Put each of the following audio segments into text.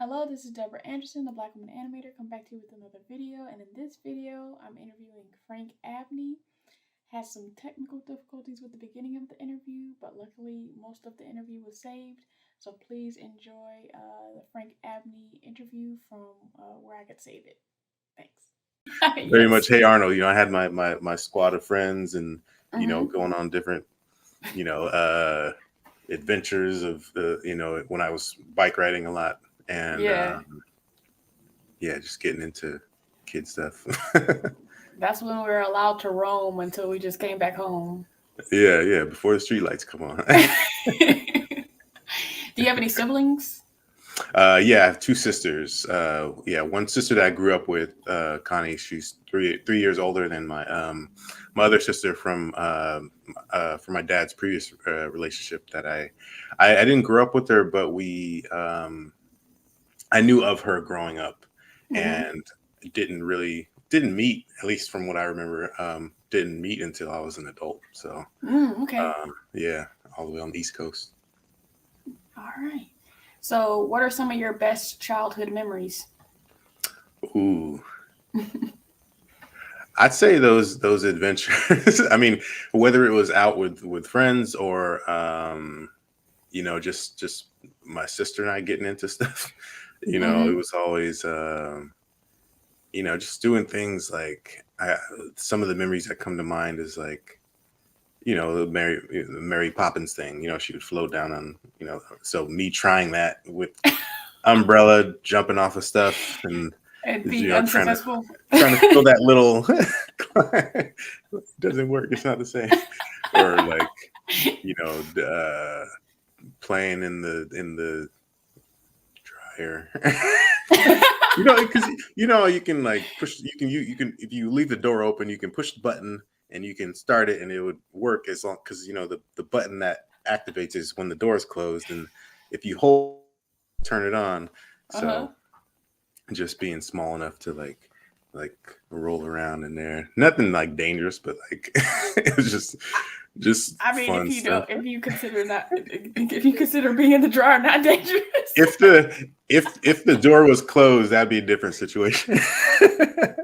Hello, this is Deborah Anderson, the Black Woman Animator. Come back to you with another video. And in this video, I'm interviewing Frank Abney. Had some technical difficulties with the beginning of the interview, but luckily most of the interview was saved. So please enjoy the Frank Abney interview from where I could save it. Thanks. Very Yes. much. Hey Arnold, I had my squad of friends and going on different adventures of when I was bike riding a lot and just getting into kid stuff. That's when we were allowed to roam until we just came back home. Yeah, before the streetlights come on. Do you have any siblings? I have two sisters. One sister that I grew up with, Connie. She's three years older than my other sister from my dad's previous relationship. That I didn't grow up with her, but I knew of her growing up, and didn't meet, at least from what I remember. Didn't meet until I was an adult. So okay. All the way on the East Coast. All right. So, what are some of your best childhood memories? Ooh. I'd say those adventures. I mean, whether it was out with friends or just my sister and I getting into stuff. It was always just doing things like some of the memories that come to mind is like the Mary Poppins thing. She would float down on so me trying that with umbrella, jumping off of stuff and be unsuccessful. Trying to fill that little doesn't work. It's not the same. Or like playing in the dryer. Because you can like push. You can if you leave the door open, you can push the button and you can start it, and it would work as long because the button that activates is when the door is closed, and if you turn it on. So just being small enough to like roll around in there, nothing like dangerous, but like it was just I mean, fun stuff. if you consider being in the dryer not dangerous. If the door was closed, that'd be a different situation.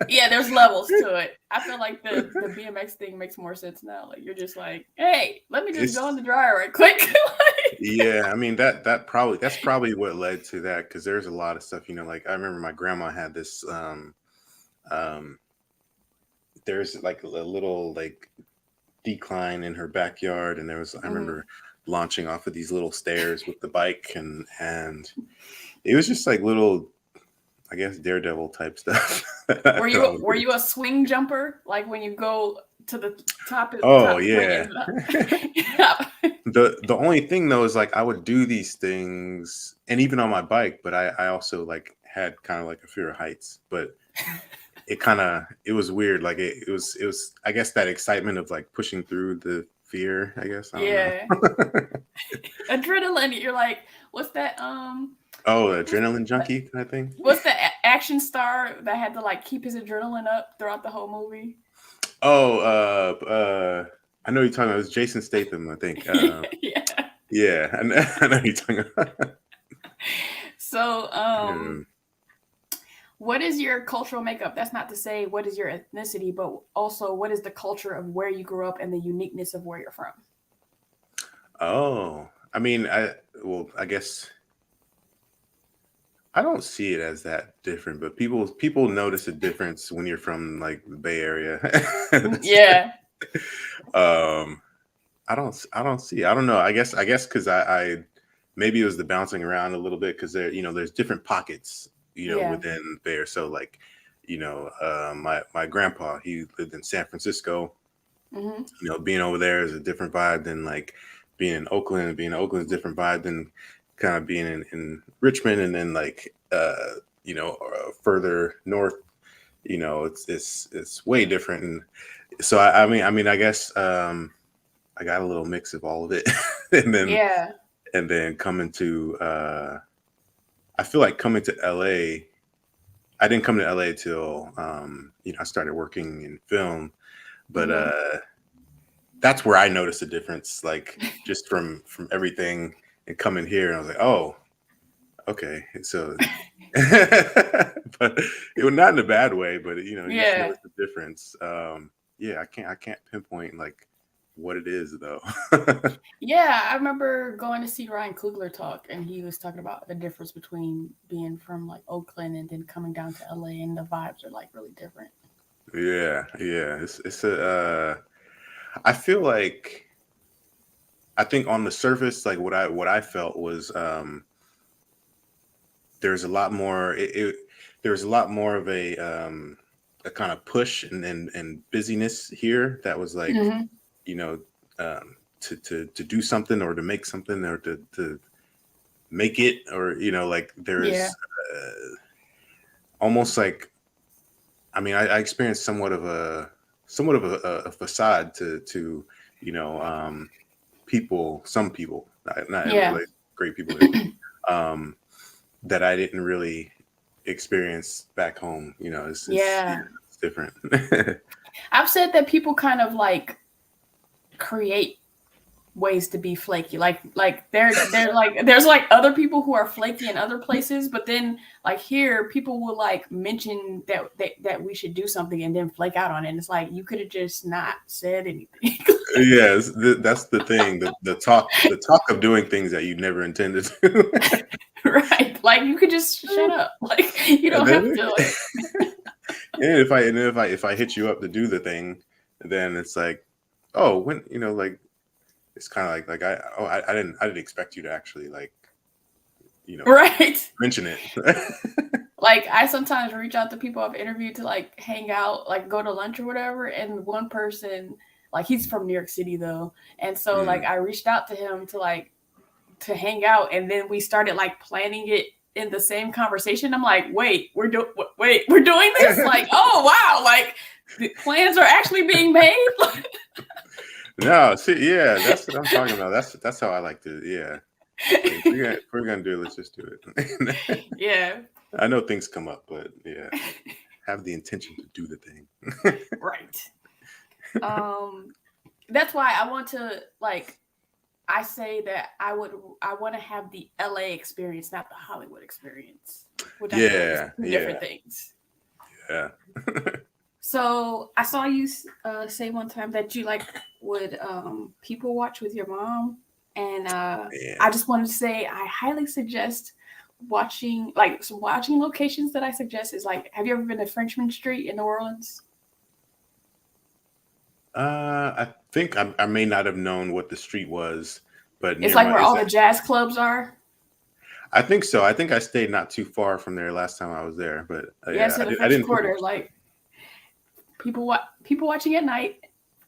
Yeah, there's levels to it. I feel like the BMX thing makes more sense now. Like you're just like, hey, let me just go in the dryer right quick. Yeah, I mean that's probably what led to that, because there's a lot of stuff, like I remember my grandma had this there's like a little like decline in her backyard, and there was I remember launching off of these little stairs with the bike, and it was just like little, I guess, daredevil type stuff. Were you a swing jumper, like when you go to the top? Yeah. The only thing though is like I would do these things, and even on my bike, but I also like had kind of like a fear of heights, but it was weird. Like it was I guess that excitement of like pushing through the fear, I guess. I don't know. Adrenaline. You're like, what's that? Adrenaline junkie kind of thing. What's the action star that had to like keep his adrenaline up throughout the whole movie? I know you're talking about. It was Jason Statham, I think. Yeah, I know you're talking about. So, what is your cultural makeup? That's not to say what is your ethnicity, but also what is the culture of where you grew up and the uniqueness of where you're from? Oh, I mean, I guess I don't see it as that different, but people notice a difference when you're from like the Bay Area. Yeah. I don't know. I guess because I maybe it was the bouncing around a little bit, because there's different pockets, within there. So like, my grandpa, he lived in San Francisco. Being over there is a different vibe than like being in Oakland. Being in Oakland is a different vibe than kind of being in Richmond, and then like further north, it's way different. And so I mean I guess I got a little mix of all of it. and then coming to I feel like coming to LA, I didn't come to LA till I started working in film, but that's where I noticed a difference, like just from everything and coming here, and I was like, Okay, so but it was not in a bad way, but you just Yeah. notice the difference. Yeah, I can't pinpoint like what it is though. Yeah, I remember going to see Ryan Coogler talk, and he was talking about the difference between being from like Oakland and then coming down to LA, and the vibes are like really different. Yeah. It's a. I feel like I think on the surface, like what I felt was there's a lot more. There's a lot more of a kind of push and busyness here that was like Hmm. you know to do something or to make something or to make it or like Yeah. there's almost like I experienced somewhat of a facade to you know some people, not Yeah. everybody, great people here, um, that I didn't really experience back home. Yeah. It's different. I've said that people kind of like create ways to be flaky. Like they're like there's like other people who are flaky in other places, but then like here people will like mention that we should do something and then flake out on it. And it's like you could have just not said anything. Yes, that's the thing. The talk of doing things that you never intended to. Right. Like you could just shut up. Like you And don't then, have to like and if I hit you up to do the thing, then it's like, oh, when like it's kind of like I didn't expect you to actually like you know right. mention it. Like I sometimes reach out to people I've interviewed to like hang out, like go to lunch or whatever, and one person like he's from New York City though. And so like Mm. I reached out to him to hang out, and then we started like planning it in the same conversation. I'm like, wait, we're doing this? Like, oh wow, like the plans are actually being made. No, see, yeah, that's what I'm talking about. That's how I like to, yeah. Like, if we're gonna do it, let's just do it. Yeah. I know things come up, but yeah, have the intention to do the thing. Right. Um that's why I want to like I say that I want to have the LA experience, not the Hollywood experience, which I feel like is Yeah, two different yeah, things. yeah, So I saw you say one time that you like would people watch with your mom, and I yeah. just wanted to say I highly suggest watching like some watching locations that I suggest is like have you ever been to Frenchman Street in New Orleans? I think I may not have known what the street was, but It's near like my where is all that? the jazz clubs are. I think so. I think I stayed not too far from there last time I was there, but Yes, yeah, in the I French didn't think it Quarter, was like people watching at night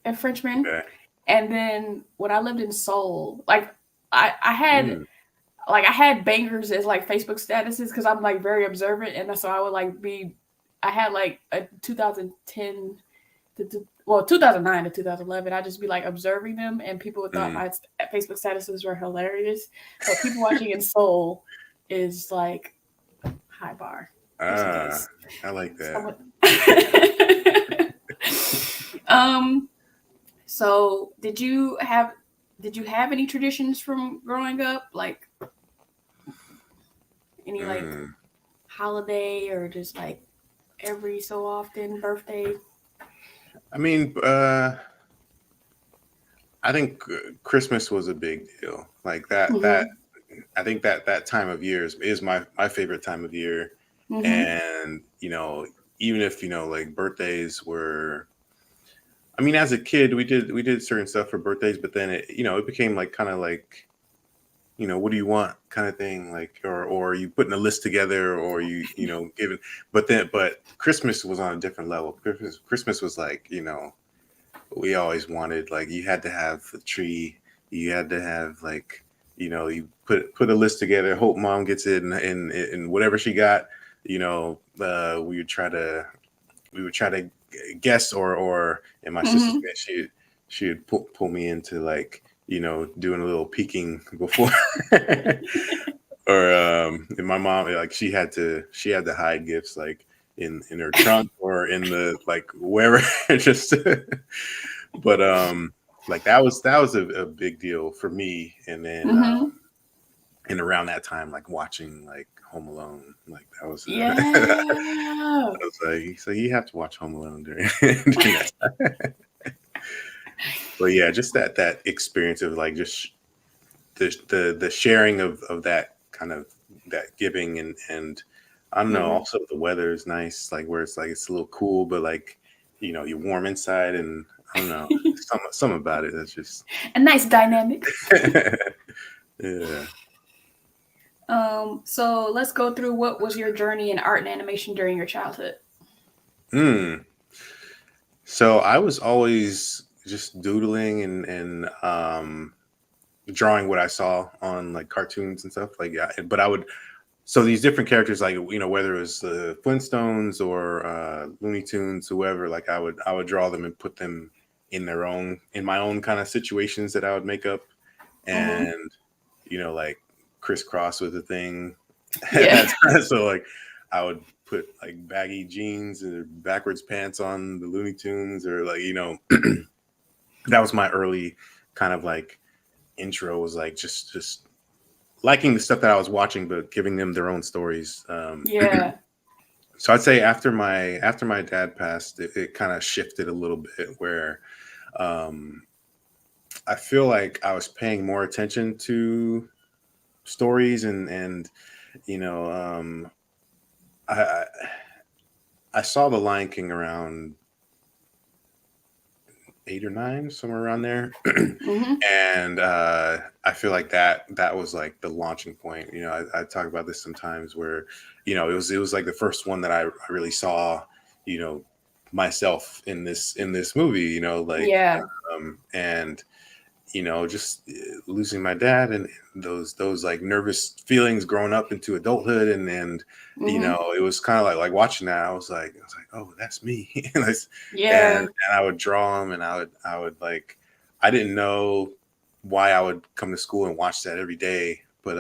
at Frenchman. okay. And then when I lived in Seoul, like I had Mm, like I had bangers as like Facebook statuses because I'm like very observant, and so I would like be. I had like a 2010 well 2009 to 2011. I just be like observing them, and people thought mm. my Facebook statuses were hilarious. But people watching in Seoul is like high bar, just in Ah, case. I like that. Someone. um. So did you have any traditions from growing up, like any like Mm. holiday or just like every so often birthday? I mean, I think Christmas was a big deal. Like that. Mm-hmm. I think that time of year is my favorite time of year, Mm-hmm. and even if like birthdays were. I mean, as a kid, we did certain stuff for birthdays, but then it became like kind of like what do you want kind of thing, like or you putting a list together or you giving, but Christmas was on a different level. Christmas was like we always wanted, like, you had to have a tree, you had to have like you put a list together, hope mom gets it, and whatever she got, we would try to guess, or in my sister's Mm-hmm. case, she would pull me into like doing a little peeking before. Or and my mom, like, she had to hide gifts, like in her trunk or in the, like, wherever. Just but like that was a big deal for me. And then Mm-hmm. and around that time, like watching like Home Alone, like that was Yeah. I was like, so you have to watch Home Alone during, during that time. But yeah, just that experience of like just the sharing of that kind of that giving and I don't know. Hmm. Also, the weather is nice, like where it's like it's a little cool, but like you're warm inside, and I don't know, some about it that's just A nice dynamic. yeah. So let's go through what was your journey in art and animation during your childhood. Mm. So I was always just doodling and drawing what I saw on like cartoons and stuff. Like yeah, but I would so these different characters, like whether it was the Flintstones or Looney Tunes, whoever, like I would draw them and put them in my own kind of situations that I would make up, Hmm. and like crisscross with the thing. Yeah. So like I would put like baggy jeans or backwards pants on the Looney Tunes, or like that was my early kind of like intro, was like just liking the stuff that I was watching, but giving them their own stories. Yeah. So I'd say after my dad passed, it kind of shifted a little bit where um, I feel like I was paying more attention to stories and you know I, I I saw The Lion King around 8 or 9, somewhere around there. Hmm. And I feel like that was like the launching point. I talk about this sometimes where it was like the first one that I really saw you know myself in this movie, like Yeah. and just losing my dad and those like nervous feelings growing up into adulthood, and Hmm. it was kind of like watching that. I was like, oh, that's me. and Yeah. I would draw them, and I would like, I didn't know why I would come to school and watch that every day, but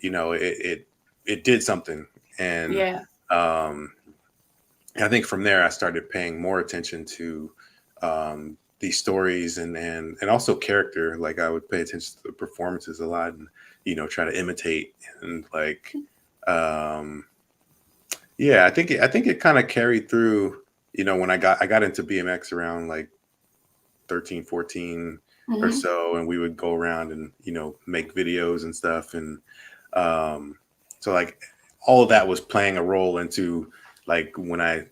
it did something. And Yeah. um I think from there I started paying more attention to these stories and also character. Like I would pay attention to the performances a lot, and try to imitate, and like um, yeah, I think it kind of carried through. When I got into BMX around like 13, 14 or Hmm. so, and we would go around and make videos and stuff, and um, so like all of that was playing a role into like when I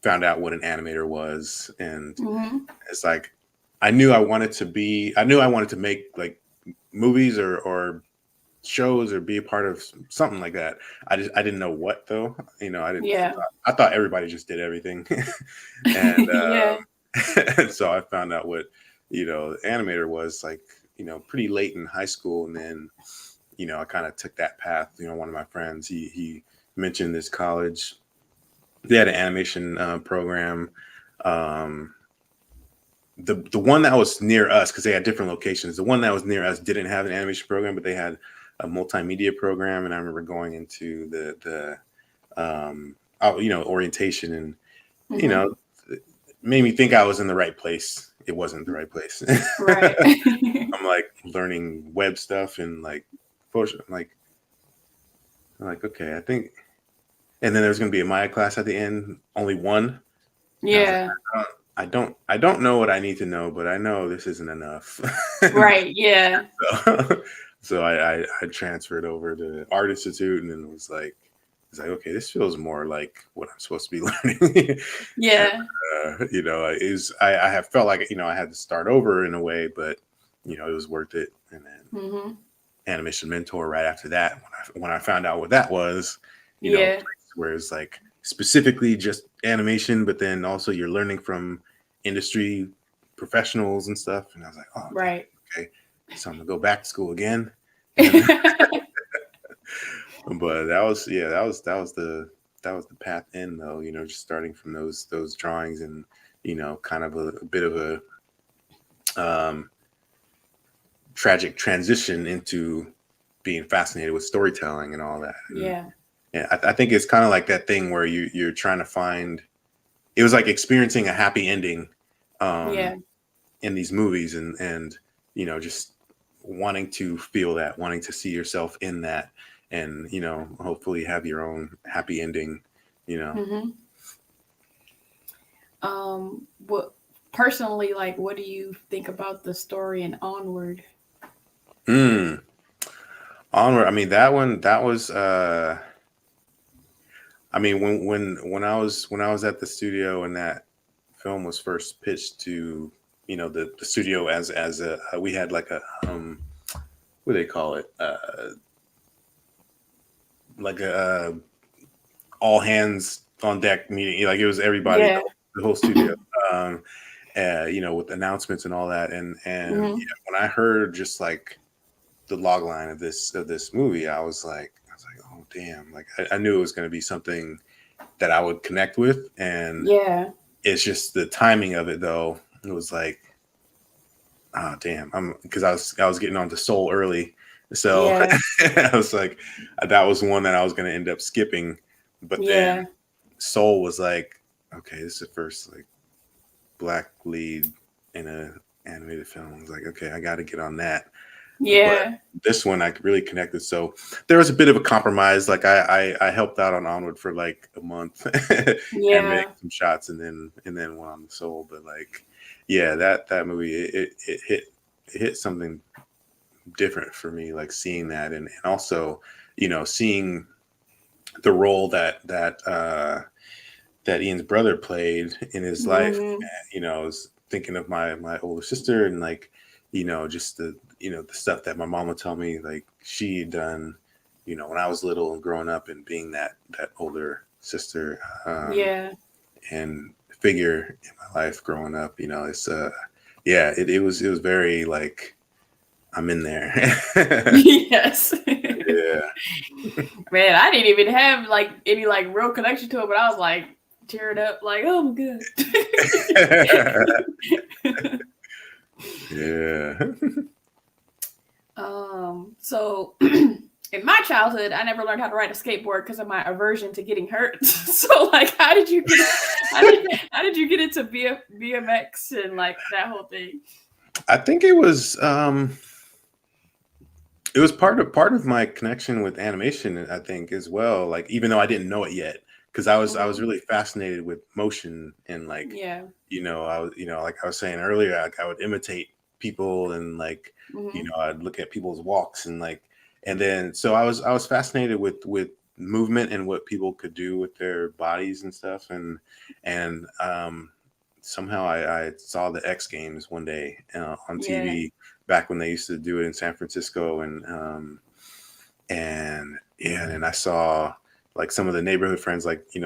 found out what an animator was. And Hmm. it's like I knew I wanted to make like movies or shows or be a part of something like that. I didn't know what though. I didn't Yeah. I thought everybody just did everything. And Yeah. and so I found out what animator was like pretty late in high school. And then I kind of took that path. One of my friends, he mentioned this college, they had an animation program. Um, the one that was near us, because they had different locations. The one that was near us didn't have an animation program, but they had a multimedia program. And I remember going into the orientation, and you Hmm. know, it made me think I was in the right place. It wasn't the right place. Right. I'm like learning web stuff and like Photoshop. I'm like, okay, I think. And then there's going to be a Maya class at the end, only one. And I was like, Yeah. I don't know what I need to know, but I know this isn't enough. Right. Yeah. so so I transferred over to Art Institute, and then it's like, okay, this feels more like what I'm supposed to be learning. And, Yeah. I have felt like I had to start over in a way, but it was worth it. And then Hmm. Animation Mentor right after that, when I found out what that was, Yeah. place where it's like specifically just animation, but then also you're learning from industry professionals and stuff. And I was like, oh, Right. dang, okay, so I'm gonna go back to school again. And but that was the path in, though. Just starting from those drawings, and kind of a bit of a um, tragic transition into being fascinated with storytelling and all that. And Yeah. yeah, I think it's kind of like that thing where you're trying to find. It was like experiencing a happy ending, um, Yeah. in these movies, and just wanting to feel that, wanting to see yourself in that, and hopefully have your own happy ending. Mm-hmm. What personally, like, what do you think about the story and Onward? Mm. Onward. I mean, that one. That was. I mean, when I was at the studio and that film was first pitched to the studio as a we had like a what do they call it, like a all hands on deck meeting, like it was everybody, Yeah. the whole studio, um with announcements and all that, and Mm-hmm. yeah, when I heard just like the log line of this movie, I was like, oh damn, like I knew it was going to be something that I would connect with, and Yeah. it's just the timing of it though. It was like, oh damn, because I was getting onto Soul early, so Yeah. I was like, that was one that I was going to end up skipping, but then Yeah. Soul was like, okay, this is the first like black lead in a animated film. I was like, okay, I got to get on that. But Yeah. this one I really connected. So there was a bit of a compromise. Like I helped out on Onward for like a month and made Yeah. some shots, and then went on the Soul. But like, yeah, that movie, it hit something different for me. Like seeing that, and also seeing the role that Ian's brother played in his life. Mm-hmm. I was thinking of my older sister, and like, just the stuff that my mom would tell me, like she had done, when I was little and growing up, and being that older sister, Yeah. and figure in my life growing up. It's yeah, it was very like I'm in there. Yes. Yeah. Man, I didn't even have like any like real connection to it, but I was like tearing up, like, oh my god. Yeah. So in my childhood, I never learned how to ride a skateboard because of my aversion to getting hurt. So like, how did you get? How did you get into BMX and like that whole thing? I think it was part of my connection with animation, I think, as well. Like, even though I didn't know it yet, because I was Mm-hmm. really fascinated with motion, and like, Yeah. I was, like I was saying earlier, like I would imitate people, and like, Mm-hmm. I'd look at people's walks, and like, and then so I was fascinated with movement and what people could do with their bodies and stuff, and somehow I saw the X Games one day on Yeah. TV back when they used to do it in San Francisco, and yeah, and then I saw like some of the neighborhood friends, like we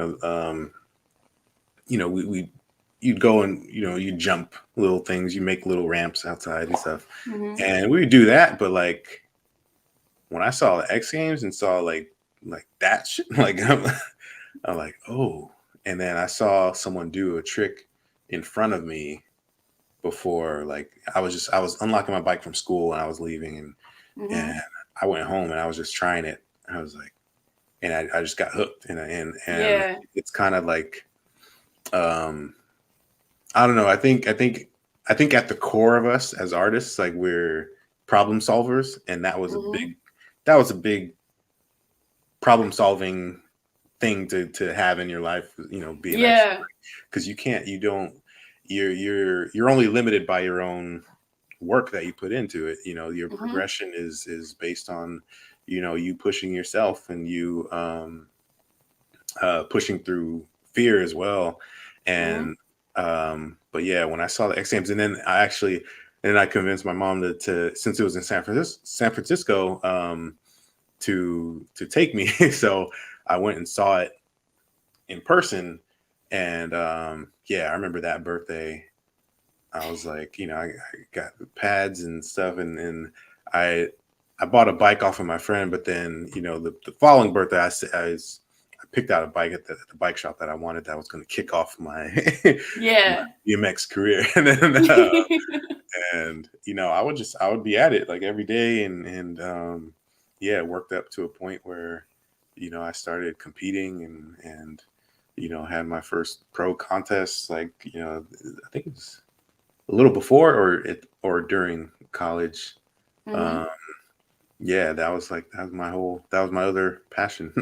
you'd go and you'd jump little things, you make little ramps outside and stuff, Mm-hmm. and we would do that. But like when I saw the X Games and saw like that shit, like I'm like, oh, and then I saw someone do a trick in front of me before, like I was unlocking my bike from school and I was leaving, and Mm-hmm. I went home and I was just trying it. I was like, and I just got hooked, and Yeah. it's kind of like, um I don't know. I think at the core of us as artists, like we're problem solvers, and Mm-hmm. that was a big problem solving thing to have in your life, BMX, Yeah. because you're only limited by your own work that you put into it. Your Mm-hmm. progression is based on you pushing yourself, and you pushing through fear as well. Mm-hmm. And but yeah, when I saw the X Games, and then I convinced my mom to since it was in San Francisco, to take me. So I went and saw it in person, and yeah, I remember that birthday. I was like, I got the pads and stuff, and I I bought a bike off of my friend, but then the following birthday, I picked out a bike at the bike shop that I wanted, that was going to kick off my my Yeah. BMX career, and I would be at it like every day, and yeah, it worked up to a point where I started competing, and had my first pro contest, like I think it was a little before or during college. Mm-hmm. Yeah, that was my other passion.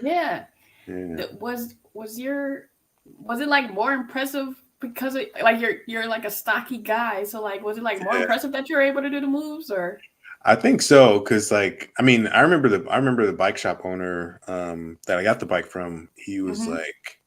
Yeah. Yeah. Was it like more impressive because like you're like a stocky guy, so like was it like more Yeah. impressive that you're able to do the moves or? I think so, because like I mean, I remember the bike shop owner that I got the bike from. Mm-hmm. He was like,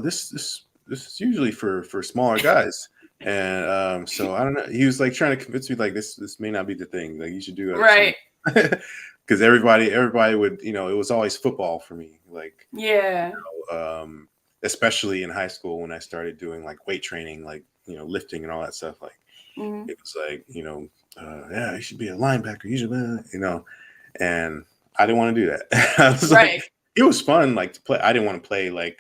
this is usually for smaller guys, and so I don't know. He was like trying to convince me like this may not be the thing. Like you should do some, Right. because everybody would it was always football for me. Like Yeah. um, especially in high school when I started doing like weight training, like lifting and all that stuff. Like Mm-hmm. it was like yeah, you should be a linebacker. You should and I didn't want to do that. I was like, Right. it was fun, like to play. I didn't want to play like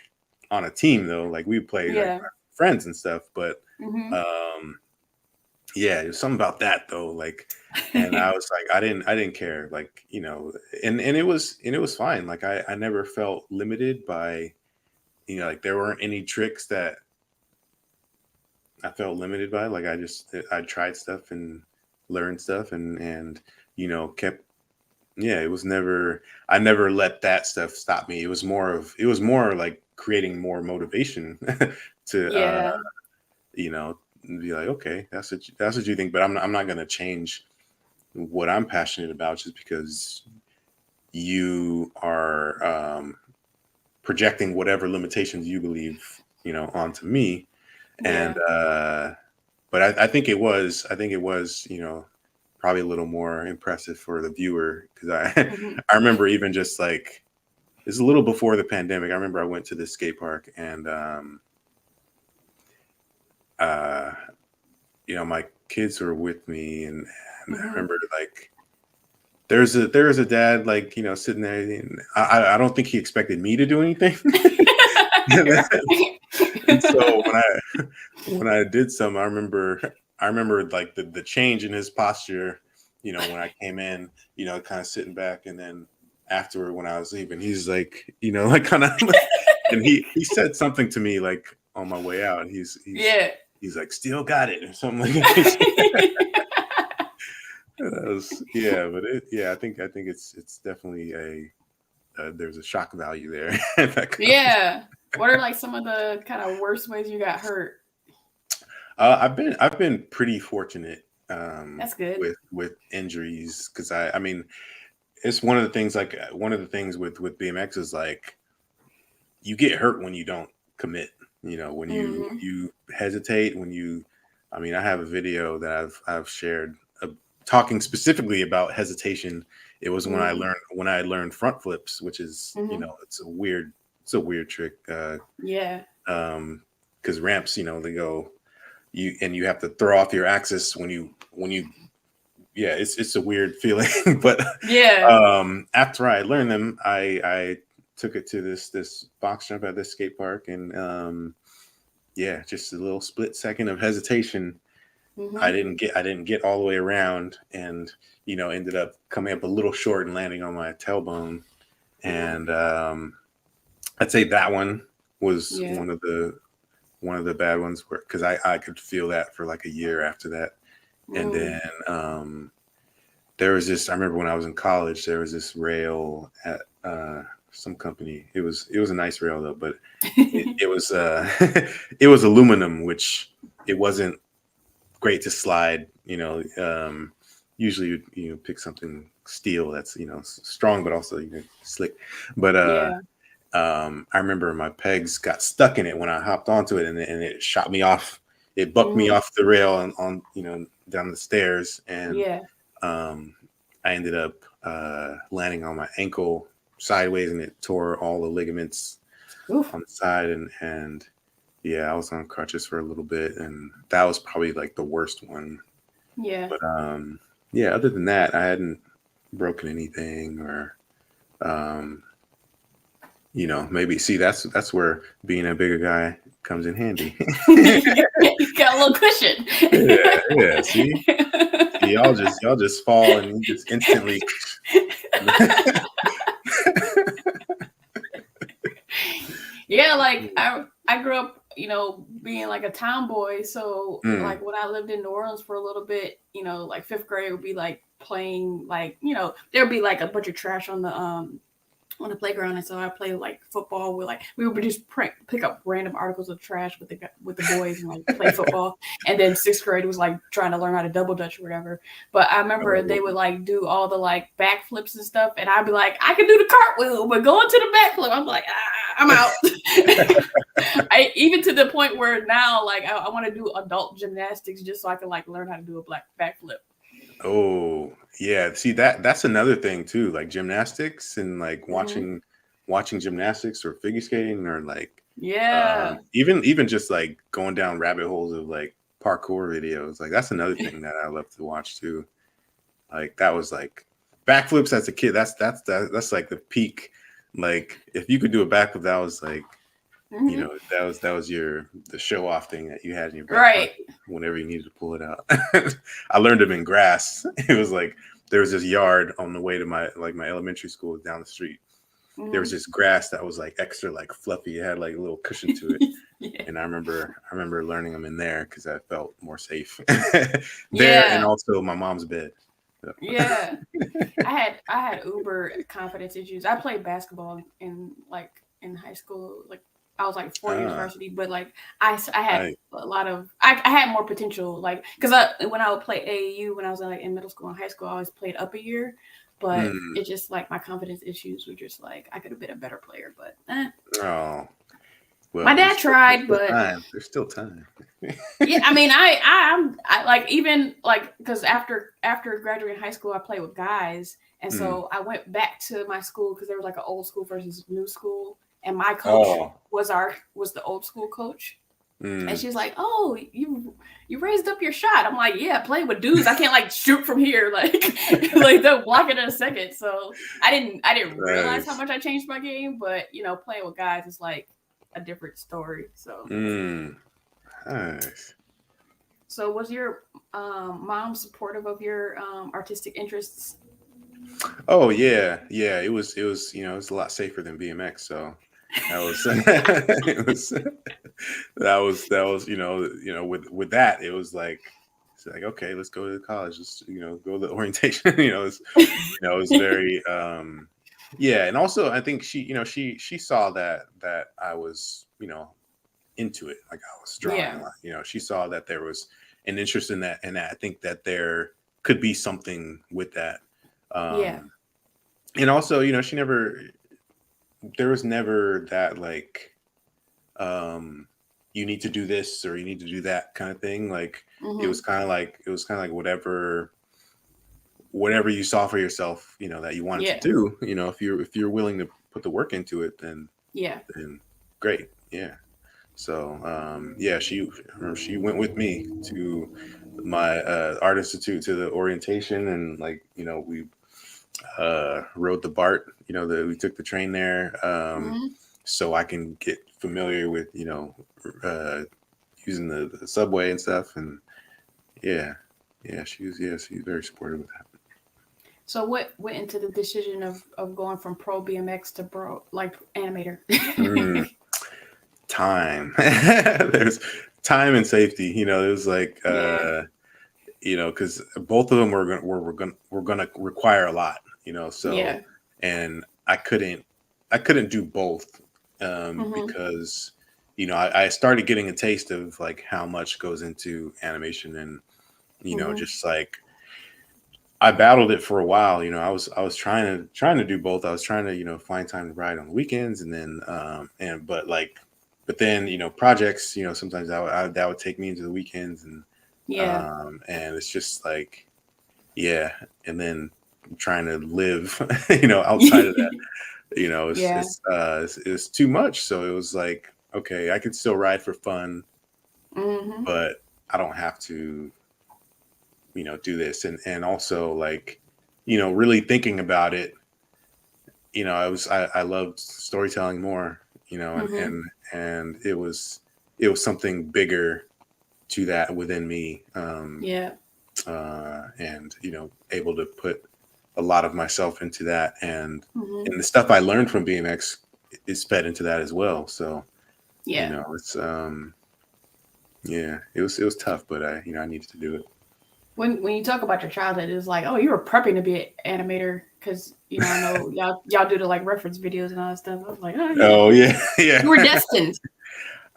on a team though. Like we play like Yeah. friends and stuff. But Mm-hmm. um, yeah, there's something about that though. Like, and I was like, I didn't care. Like and it was fine. Like I never felt limited by like there weren't any tricks that I felt limited by. Like I tried stuff and learned stuff and kept it was never I never let that stuff stop me. It was more like creating more motivation to Yeah. you know be like, okay, that's what you think, but I'm not going to change what I'm passionate about just because you are projecting whatever limitations you believe onto me. And Yeah. but I think it was probably a little more impressive for the viewer because I Mm-hmm. I remember even just like it's a little before the pandemic. I remember I went to this skate park and uh my kids were with me and I Mm-hmm. remember like there was a dad like sitting there and I don't think he expected me to do anything. And so when I did some, I remember like the change in his posture, when I came in, kind of sitting back, and then afterward when I was leaving, he's like, like kind of, and he said something to me like on my way out. Yeah. He's like, still got it or something like that. That was, yeah, but I think it's definitely there's a shock value there. Yeah. What are like some of the kind of worst ways you got hurt? I've been pretty fortunate That's good. with injuries because I mean it's one of the things like one of the things with BMX is like you get hurt when you don't commit. When you Mm-hmm. hesitate, I mean, I have a video that I've shared talking specifically about hesitation. It was Mm-hmm. when I learned front flips, which is Mm-hmm. it's a weird trick. Yeah. Because ramps, they go you have to throw off your axis when you yeah, it's a weird feeling. But Yeah. after I learned them, I took it to this box jump at this skate park, and yeah, just a little split second of hesitation. Mm-hmm. I didn't get all the way around, and ended up coming up a little short and landing on my tailbone. Mm. And I'd say that one was Yeah. one of the bad ones where because I could feel that for like a year after that. And Mm. then there was this. I remember when I was in college, there was this rail at some company. It was a nice rail though, but it was it was aluminum, which it wasn't great to slide. Usually you pick something steel that's strong, but also slick. But Yeah. I remember my pegs got stuck in it when I hopped onto it, and it shot me off. It bucked me Mm. off the rail on down the stairs, and Yeah. um, I ended up landing on my ankle sideways, and it tore all the ligaments Oof. on the side, and yeah, I was on crutches for a little bit, and that was probably like the worst one. Yeah. But yeah, other than that, I hadn't broken anything or maybe see that's where being a bigger guy comes in handy. You got a little cushion. Yeah, yeah. See, y'all just fall and you just instantly. Yeah, like I grew up you know, being like a tomboy. So Mm. like when I lived in New Orleans for a little bit, you know, like 5th grade would be like playing like, you know, there'd be like a bunch of trash on the playground, and so I played like football with like we would just pick up random articles of trash with the boys and like play football. And then 6th grade was like trying to learn how to double dutch or whatever. But I remember they Oh. would like do all the like backflips and stuff, and I'd be like, I can do the cartwheel, but going to the backflip, I'm like, I'm out. I even to the point where now like I want to do adult gymnastics just so I can like learn how to do a black backflip. Oh, yeah. See, that's another thing too, like gymnastics and like Hmm. watching gymnastics or figure skating or like Yeah. even just like going down rabbit holes of like parkour videos. Like that's another thing that I love to watch too. Like that was like backflips as a kid. That's like the peak. Like if you could do a backflip, that was like, you Hmm. know, that was the show off thing that you had in your back Right. pocket whenever you needed to pull it out. I learned them in grass. It was like there was this yard on the way to my elementary school down the street. There was Hmm. this grass that was like extra like fluffy. It had like a little cushion to it. Yeah. And I remember learning them in there because I felt more safe there, and Yeah. also my mom's bed. So. Yeah. I had uber confidence issues. I played basketball in like in high school. Like I was like 4 years Ah, varsity, but like I had I a lot of I had more potential. Like because when I would play AAU when I was like in middle school and high school, I always played up a year. But mm, it just like my confidence issues were just like I could have been a better player. But oh my well, dad there's tried, still but time. There's still time. yeah, I mean, I like even like because after graduating high school, I played with guys, and Mm. so I went back to my school because there was like an old school versus new school, and my coach Oh. was the old school coach, and Mm. she was like, "Oh, you raised up your shot." I'm like, "Yeah, playing with dudes, I can't like shoot from here, like like they'll block it in a second." So I didn't realize how Nice. much I changed my game, but you know, playing with guys is like a different story. So. Mm. Nice. So was your mom supportive of your artistic interests? Oh yeah, yeah. It was you know, it's a lot safer than BMX. So that was it was that was with that it was like it's like okay, let's go to college. Let's go to the orientation. It was very yeah, and also I think she saw that I was into it, like I was drawing Yeah, a lot. She saw that there was an interest in that, and I think that there could be something with that. yeah, Um, and also, she never, there was never that like, um, you need to do this or you need to do that kind of thing. Like mm-hmm. it was kind of like whatever you saw for yourself, that you wanted to Yeah, do. If you're willing to put the work into it, yeah, then great, yeah. So yeah, she went with me to my art institute to the orientation, and like we rode the BART. We took the train there, mm-hmm. so I can get familiar with uh, using the subway and stuff. And yeah, she's very supportive of So what went into the decision of going from pro BMX to pro like animator? that. Time. There's time and safety. It was like Yeah, because both of them were gonna require a lot. yeah, So and I couldn't do both mm-hmm. because I started getting a taste of like how much goes into animation, and Mm-hmm. just like I battled it for a while. I was trying to do both. I was trying to find time to ride on the weekends, and then but then projects, sometimes that would take me into the weekends, Yeah, and it's just like yeah, and then trying to live outside of that, yeah, it's too much. So it was like, okay, I could still ride for fun, mm-hmm. but I don't have to do this. And also like really thinking about it, I loved storytelling more, Mm-hmm. and it was something bigger to that within me, Yeah, and able to put a lot of myself into that, and mm-hmm. the stuff I learned from BMX is fed into that as well. So Yeah. It's yeah, it was tough, but I needed to do it. When you talk about your childhood, it's like, oh, you were prepping to be an animator because I know y'all do the like reference videos and all that stuff. I was like, oh yeah, Oh yeah, yeah. you were destined.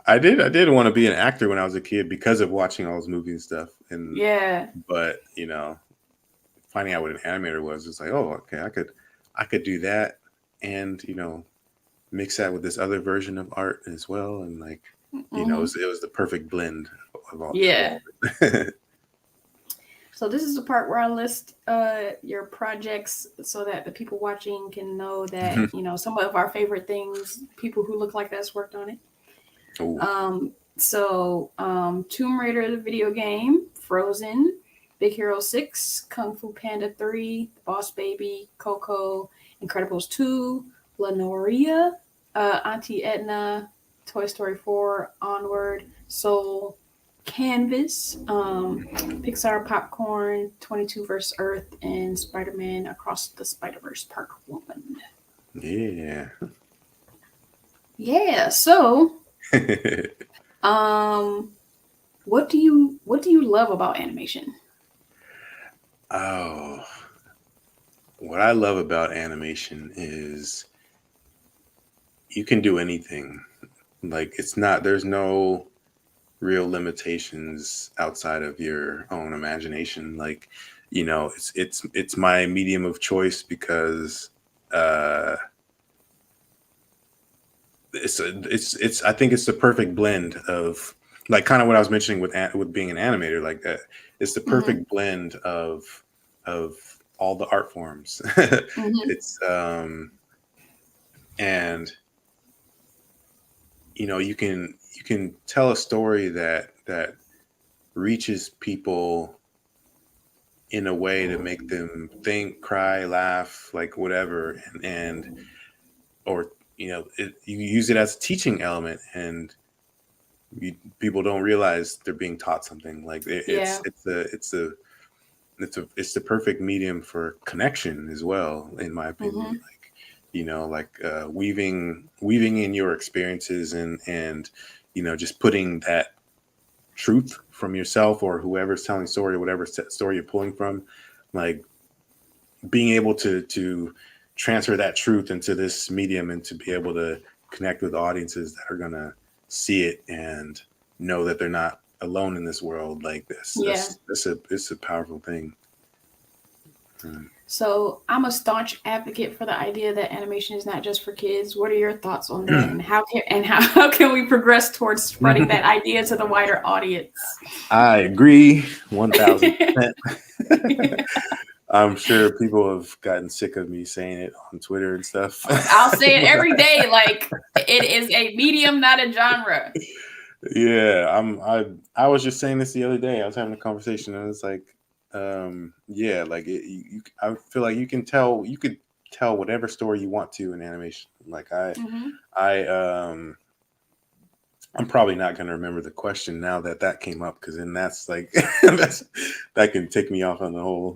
I did want to be an actor when I was a kid because of watching all those movies and stuff. And Yeah. but finding out what an animator was, it's like, oh, okay, I could do that, and mix that with this other version of art as well, and like it was the perfect blend of all. Yeah. Of all So this is the part where I list your projects so that the people watching can know that some of our favorite things, people who look like us worked on it. Tomb Raider the video game, Frozen, Big Hero 6, Kung Fu Panda 3, Boss Baby, Coco, Incredibles 2, Lenoria, Auntie Edna, Toy Story 4, Onward, Soul, Canvas, Pixar Popcorn, 22 vs. Earth, and Spider-Man Across the Spider-Verse Part 1. Yeah. Yeah, so what do you love about animation? Oh, what I love about animation is you can do anything. Like there's no real limitations outside of your own imagination. Like, it's my medium of choice because it's I think it's the perfect blend of like kind of what I was mentioning with being an animator. Like it's the perfect blend of all the art forms. It's and you can tell a story that reaches people in a way to make them think, cry, laugh, like whatever, and or you use it as a teaching element, and people don't realize they're being taught something. Like it's the perfect medium for connection as well, in my opinion. Like weaving in your experiences and just putting that truth from yourself or whoever's telling the story or whatever story you're pulling from, like being able to transfer that truth into this medium and to be able to connect with audiences that are gonna see it and know that they're not alone in this world. Like this, it's a powerful thing. So I'm a staunch advocate for the idea that animation is not just for kids. What are your thoughts on that, and how can we progress towards spreading that idea to the wider audience? I agree 1,000%. I'm sure people have gotten sick of me saying it on Twitter and stuff. I'll say it every day. Like, it is a medium, not a genre. Yeah, I was just saying this the other day. I was having a conversation and it's like, yeah, like I feel like you could tell whatever story you want to in animation. Like I'm probably not going to remember the question now that came up, because then that's like that can take me off on the whole.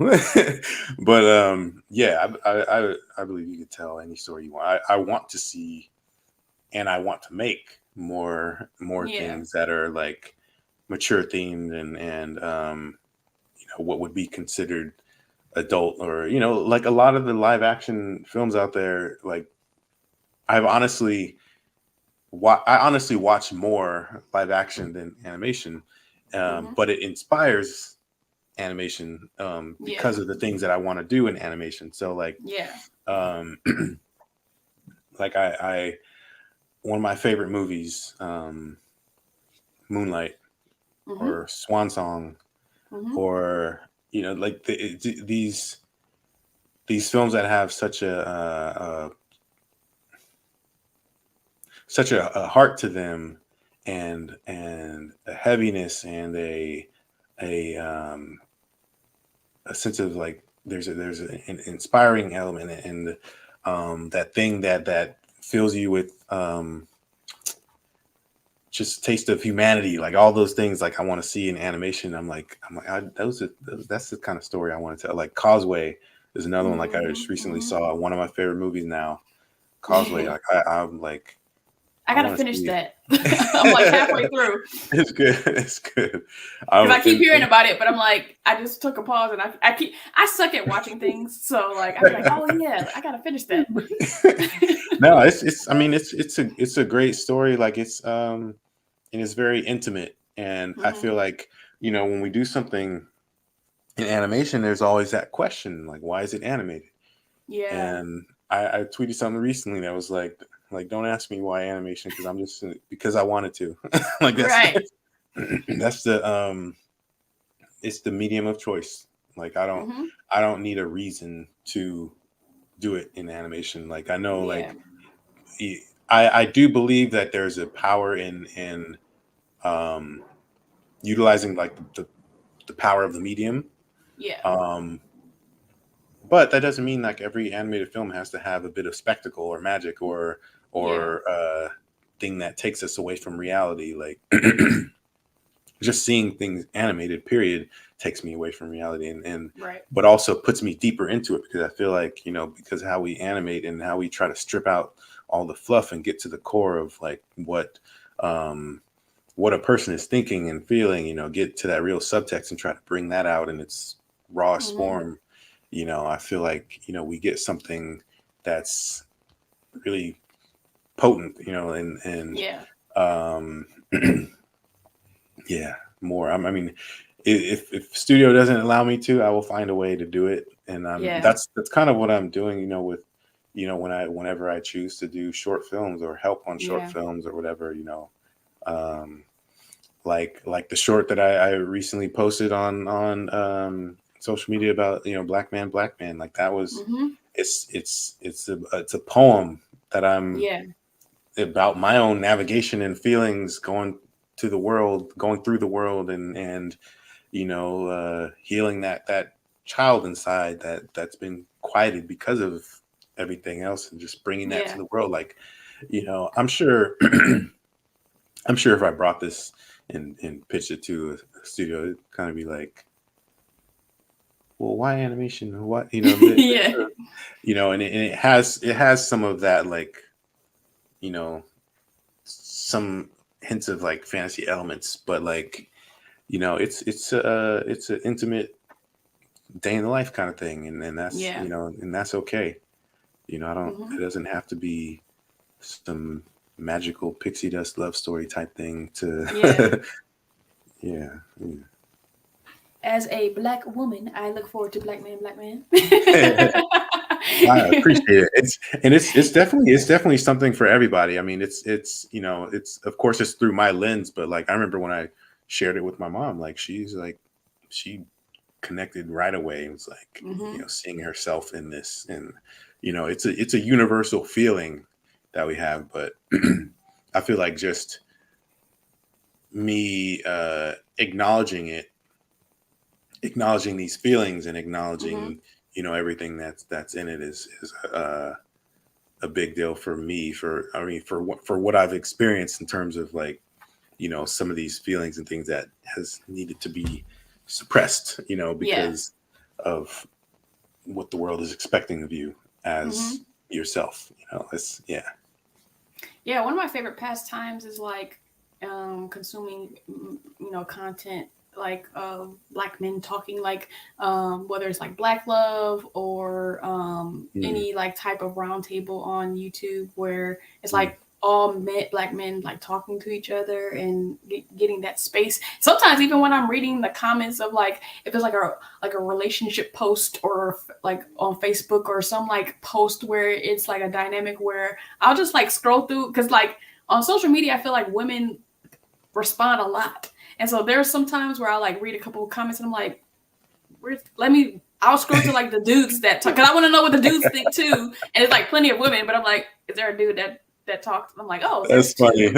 But yeah, I believe you could tell any story you want. I want to see, and I want to make more things that are like mature themed and what would be considered adult, or like a lot of the live action films out there. Like I honestly watch more live action than animation, but it inspires animation because of the things that I want to do in animation. So like like I one of my favorite movies, Moonlight or Swan Song, or like these films that have such a heart to them, and a heaviness, and a sense of like there's an inspiring element, and that thing that fills you with just taste of humanity, like all those things. Like I want to see in animation. That's the kind of story I want to tell. Like Causeway is another one. Like I just recently saw one of my favorite movies now, Causeway. Like I'm like, I gotta finish that. I'm like halfway through. It's good. It's good. Because I keep hearing about it, but I'm like, I just took a pause, and I suck at watching things, so like I'm like, oh yeah, I gotta finish that. No, it's I mean it's a great story. Like and it's very intimate, and I feel like when we do something in animation, there's always that question, like, why is it animated? Yeah. And I tweeted something recently that was like don't ask me why animation, because I wanted to. Like Right. that's the it's the medium of choice. Like I don't need a reason to do it in animation. Like I know Yeah. I do believe that there's a power in um utilizing like the power of the medium. Yeah. But that doesn't mean like every animated film has to have a bit of spectacle or magic or Yeah. thing that takes us away from reality. Like just seeing things animated, period, takes me away from reality, and Right. but also puts me deeper into it, because I feel like because how we animate and how we try to strip out all the fluff and get to the core of like what a person is thinking and feeling, get to that real subtext and try to bring that out in its rawest form. I feel like, we get something that's really potent, and Yeah. um, yeah, more. I mean, if studio doesn't allow me to, I will find a way to do it. And Yeah. that's kind of what I'm doing, with, whenever I choose to do short films or help on short films or whatever, um, like the short that I recently posted on social media about Black Man, like that was it's a poem that I'm about my own navigation and feelings going through the world, and healing that child inside that's been quieted because of everything else, and just bringing that to the world. Like I'm sure I'm sure if I brought this and pitched it to a studio, it'd kind of be like, well, why animation? What Yeah. and it has some of that, like some hints of like fantasy elements, but like it's an intimate day in the life kind of thing, and that's and that's okay. I don't. It doesn't have to be some magical pixie dust love story type thing to. Yeah. As a Black woman, I look forward to Black Man. I appreciate it. It's definitely something for everybody. I mean, it's of course it's through my lens, but like I remember when I shared it with my mom, like she connected right away. It was like seeing herself in this, and it's a universal feeling that we have, but I feel like just me acknowledging these feelings and acknowledging everything that's in it is a big deal for me, for what I've experienced in terms of like some of these feelings and things that has needed to be suppressed because of what the world is expecting of you as yourself. It's one of my favorite pastimes is like consuming content like Black men talking, like whether it's like Black love or any like type of roundtable on YouTube where it's like all Black men like talking to each other and getting that space. Sometimes even when I'm reading the comments of like if it's like a relationship post or like on Facebook or some like post where it's like a dynamic where I'll just like scroll through, because like on social media I feel like women respond a lot. And so there's some times where I like read a couple of comments and I'm like, I'll scroll to like the dudes that talk, because I want to know what the dudes think too. And it's like plenty of women, but I'm like, is there a dude that talks? I'm like, oh, that's funny.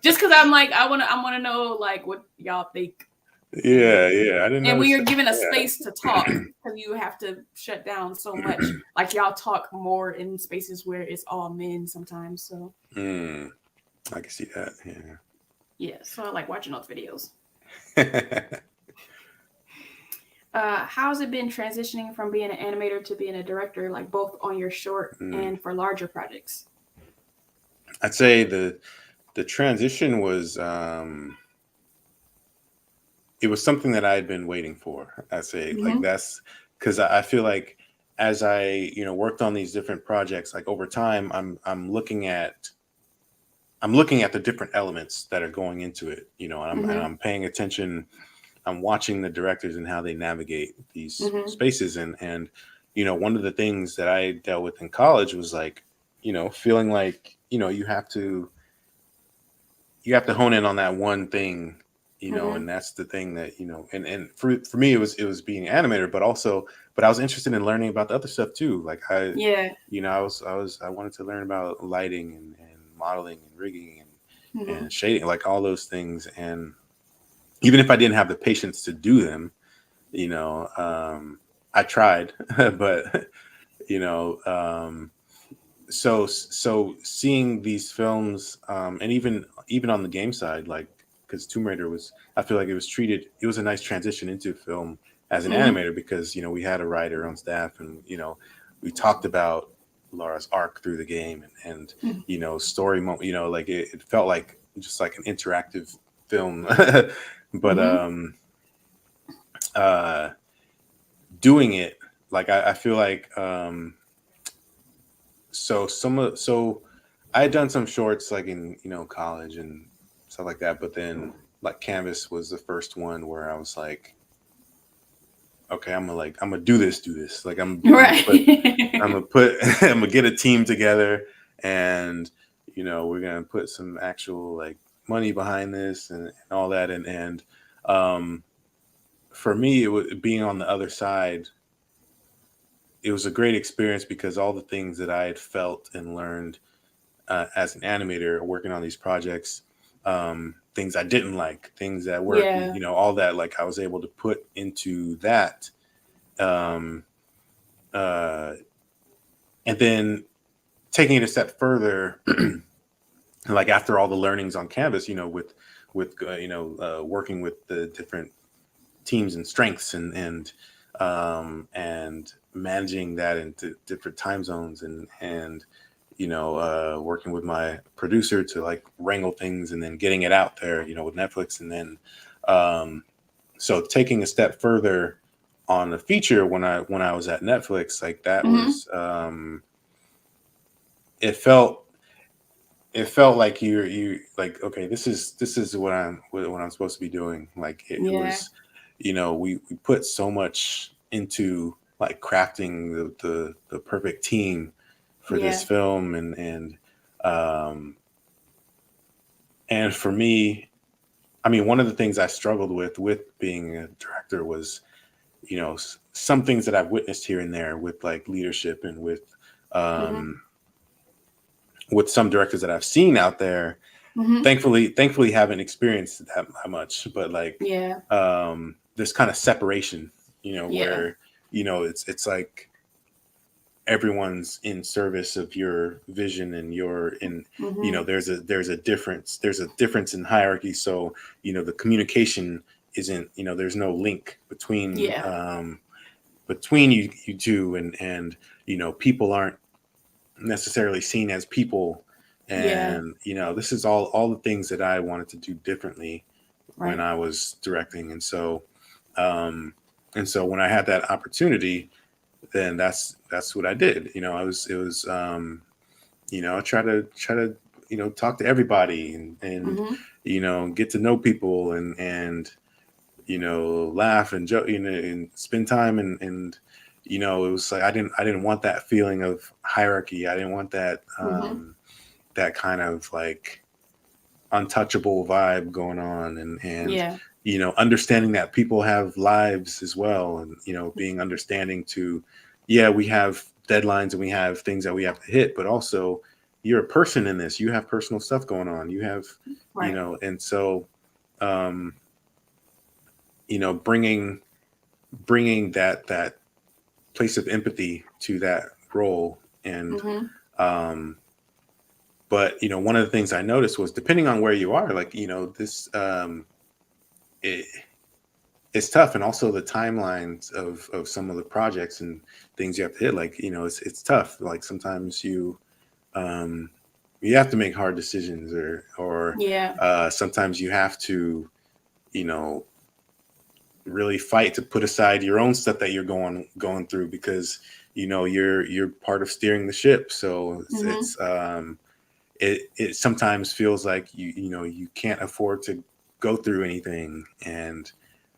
Just because I'm like, I want to know like what y'all think. Yeah, I didn't know. And when you're given a space to talk, because you have to shut down so much, like y'all talk more in spaces where it's all men sometimes. So I can see that. Yeah, so I like watching those videos. How's it been transitioning from being an animator to being a director, like both on your short and for larger projects? I'd say the transition was it was something that I had been waiting for. I say like Mm-hmm. that's because I feel like as I worked on these different projects, like over time, I'm looking at the different elements that are going into it, and Mm-hmm. I'm paying attention. I'm watching the directors and how they navigate these Mm-hmm. spaces, and one of the things that I dealt with in college was like, feeling like you have to hone in on that one thing, Mm-hmm. and that's the thing that and for me it was being an animator, but I was interested in learning about the other stuff too. Like Yeah. I wanted to learn about lighting and modeling and rigging Mm-hmm. and shading, like all those things. And even if I didn't have the patience to do them, you know, I tried, but you know, so seeing these films, and even on the game side, like because Tomb Raider was, I feel like it was a nice transition into film as an Mm-hmm. animator, because we had a writer on staff, and we talked about Laura's arc through the game, and story moment, like it felt like just like an interactive film. But Mm-hmm. uh doing it, like I feel like so I had done some shorts like in college and stuff like that, but then like Canvas was the first one where I was like, okay, I'm gonna do this. Like I'm Right. gonna put I'm gonna get a team together, and we're gonna put some actual like money behind this and all that. And um for me, it was being on the other side. It was a great experience because all the things that I had felt and learned as an animator working on these projects, things I didn't like, things that worked, Yeah. all that, like I was able to put into that. Um, uh, and then taking it a step further, like after all the learnings on Canvas, with working with the different teams and strengths, and managing that into different time zones, and working with my producer to like wrangle things and then getting it out there, with Netflix. And then um, so taking a step further on the feature when I was at Netflix, like that Mm-hmm. was it felt like you like, okay, this is what I'm supposed to be doing. Like it Yeah. was, we put so much into like crafting the perfect team for Yeah. this film. Um and for me, I mean, one of the things I struggled with being a director was, some things that I've witnessed here and there with like leadership, and Mm-hmm. um with some directors that I've seen out there. Mm-hmm. Thankfully haven't experienced that much, but like Yeah. this kind of separation, Yeah. where it's like everyone's in service of your vision, and you're in, Mm-hmm. there's a difference in hierarchy. So the communication isn't, there's no link Yeah. between you two, and people aren't necessarily seen as people. Yeah. And this is all the things that I wanted to do differently when Right. I was directing. Um and so when I had that opportunity, then that's what I did. I was it was I try to talk to everybody, and Mm-hmm. get to know people, and laugh and joke, and spend time, and it was like I didn't want that feeling of hierarchy. I didn't want that Mm-hmm. that kind of like untouchable vibe going on, and Yeah. understanding that people have lives as well, and being understanding to, yeah, we have deadlines and we have things that we have to hit, but also you're a person in this, you have personal stuff going on, you have, Right. and so um bringing that place of empathy to that role. And Mm-hmm. um but one of the things I noticed was, depending on where you are, like this it, it's tough. And also the timelines of some of the projects and things you have to hit, like it's tough. Like sometimes um make hard decisions, or Yeah. sometimes you have to, you know, really fight to put aside your own stuff that you're going through, because you're part of steering the ship. So Mhm. it sometimes feels like you can't afford to go through anything, and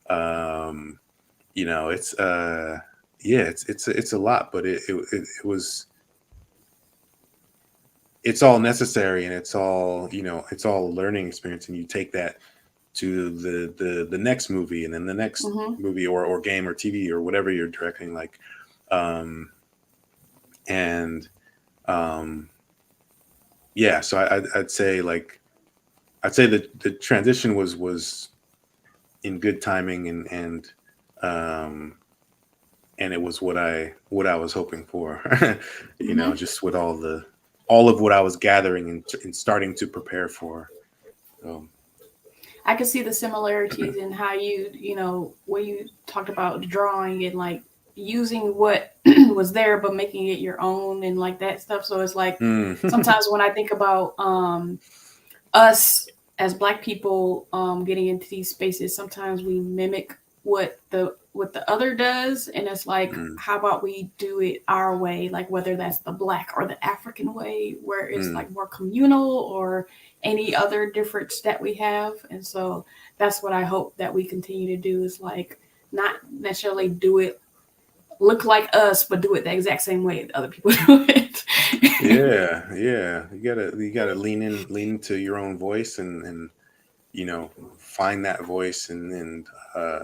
um it's yeah, it's a lot, but it was it's all necessary, and it's all a learning experience, and you take that to the next movie, and then the next Mhm. movie, or game or TV or whatever you're directing, like um and um yeah, so I'd say, like, the transition was in good timing, um and it was what I was hoping for. Mhm. Just with all of what I was gathering, and starting to prepare for. So I can see the similarities in how where you talked about drawing and like using what was there but making it your own and like that stuff. So it's like mm. sometimes when I think about us as Black people getting into these spaces, sometimes we mimic what the other does, and it's like, Mm. how about we do it our way, like whether that's the Black or the African way, where it's Mm. like more communal, or any other difference that we have. And so that's what I hope that we continue to do, is like not necessarily do it look like us, but do it the exact same way that other people do it. Yeah, you gotta lean into your own voice, and you know find that voice, and uh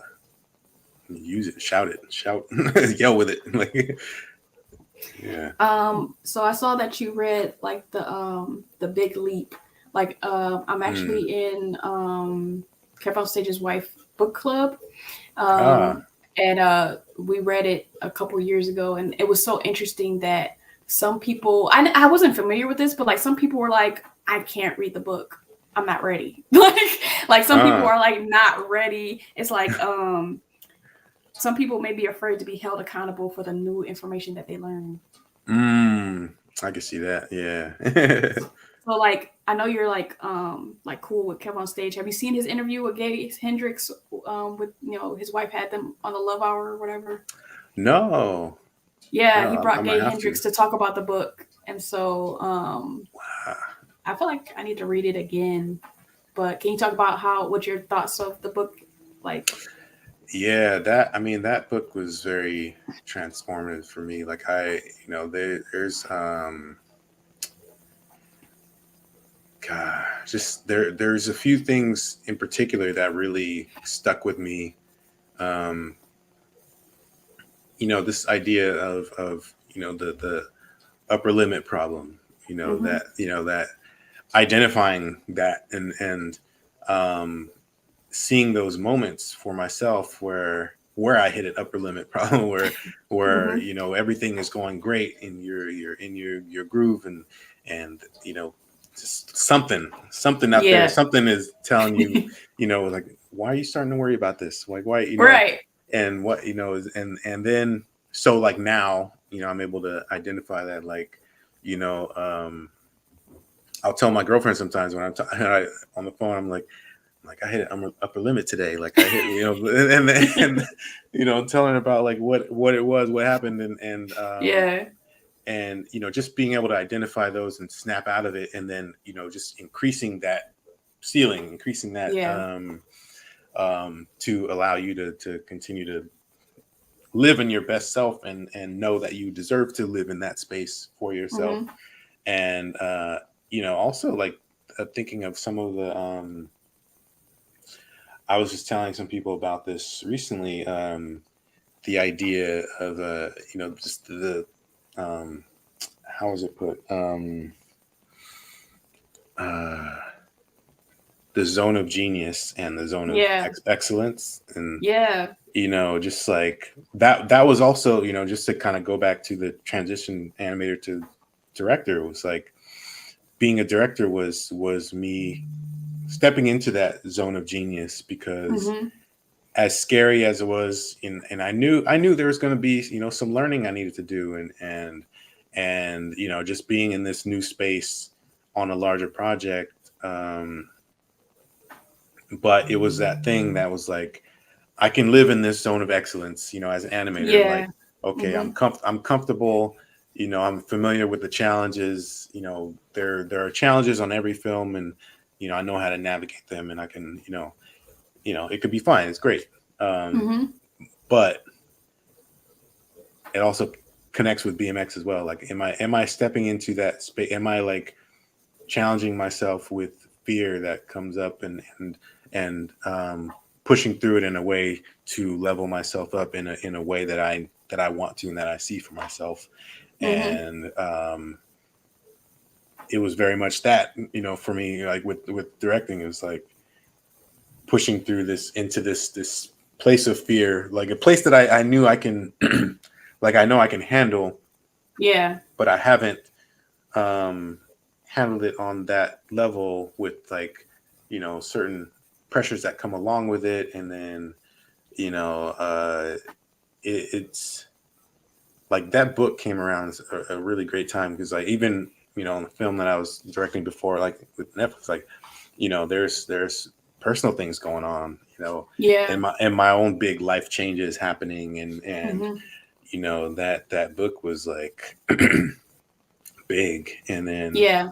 use it, shout, yell with it, like, yeah. So I saw that you read like the Big Leap. Like I'm Mm. actually in Kev on Stage's wife book club. Ah. Um and we read it a couple years ago, and it was so interesting that some people, I wasn't familiar with this, but like some people were like, I can't read the book. I'm not ready. Like some people Ah. are like not ready. It's like some people may be afraid to be held accountable for the new information that they learn. Mm. I can see that. Yeah. So like I know you're like cool with Kev on Stage. Have you seen his interview with Gay Hendricks? With his wife had them on the Love Hour or whatever. No, Yeah, he no, I brought might Gay have to. Hendricks to talk about the book, and so Ah. I feel like I need to read it again. But can you talk about what your thoughts of the book like? Yeah, that book was very transformative for me. Like, there's God, just there's a few things in particular that really stuck with me. Um, this idea of the upper limit problem. Mm-hmm. That identifying that, and um, seeing those moments for myself, where I hit an upper limit problem, where Mm-hmm. everything is going great, and you're in your groove, and just something out there, Yeah. something is telling you, like, why are you starting to worry about this, like, why, Right. and what, and then, so, like, now, I'm able to identify that, like, you know um I'll tell my girlfriend sometimes when on the phone, I'm like, I hit an upper limit today. Like, I hit, and telling her about, like, what it was, what happened, Yeah. and just being able to identify those and snap out of it, and then just increasing that ceiling, increasing that, Yeah. to allow you to continue to live in your best self, and know that you deserve to live in that space for yourself. Mm-hmm. And also, like, thinking of some of the I was just telling some people about this recently. The idea of just the um, how was it put? Uh, the zone of genius and the zone of Yeah. excellence, and Yeah. just like that was also, just to kind of go back to the transition animator to director, was like, being a director was me stepping into that zone of genius, because Mm-hmm. as scary as it was, and I knew there was going to be, some learning I needed to do, and just being in this new space on a larger project. But it was that thing that was like, I can live in this zone of excellence, as an animator. Yeah. Like, okay, Mhm. I'm comfortable. I'm familiar with the challenges. There are challenges on every film, and I know how to navigate them, and I can, it could be fine. It's great. Um, Mhm. but it also connects with BMX as well. Like, am I stepping into that space? Am I like challenging myself with fear that comes up, and pushing through it in a way to level myself up in a way that I want to and that I see for myself. Mhm. And it was very much that, for me, like with directing, it was like pushing through this into this place of fear, like a place that I knew I can like I know I can handle, Yeah. but I haven't um handled it on that level with, like, certain pressures that come along with it. And then you know it's like that book came around a really great time, because like, even in the film that I was directing before, like with Netflix, like, there's personal things going on, Yeah. in my own big life changes happening. And Mhm. that book was like big. And then Yeah.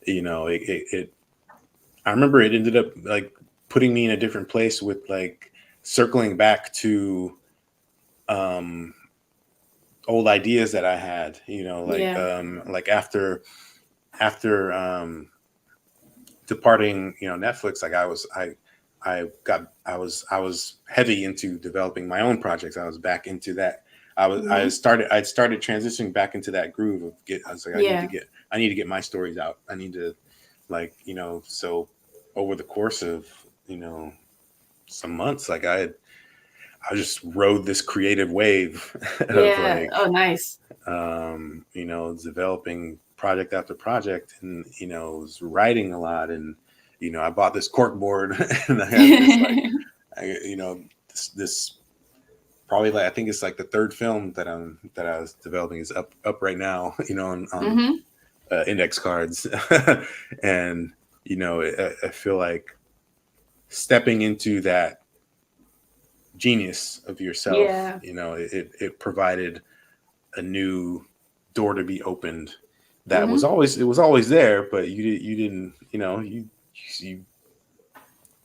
it I remember it ended up like putting me in a different place, with like circling back to um old ideas that I had, Yeah. like after departing, Netflix. Like, I was heavy into developing my own projects. I was back into that. Mhm. I'd started transitioning back into that groove of I was like, Yeah. I need to get my stories out. I need to, like, so over the course of, some months, like I just rode this creative wave of Yeah. like, Oh, nice. developing project after project, and was writing a lot. And I bought this cork board, and I have this like, this probably, like, I think it's like the third film that I was developing is up right now, on Mhm. index cards. And I feel like stepping into that genius of yourself, Yeah. it provided a new door to be opened that was Mhm. always it was always there, but you didn't, you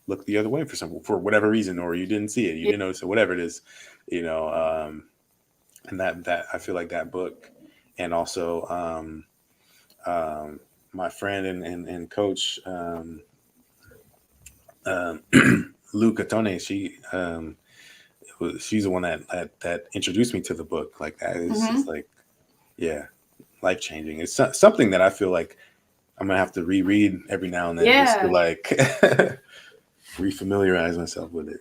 looked the other way for whatever reason, or you didn't see it, you Yeah. didn't notice it, whatever it is, you know. And that I feel like that book, and also my friend and coach, um, Lou Catone, she's the one that introduced me to the book. Like, that is Mhm. like, yeah, life changing. It's something that I feel like I'm gonna have to reread every now and then, just to Yeah. like refamiliarize myself with it.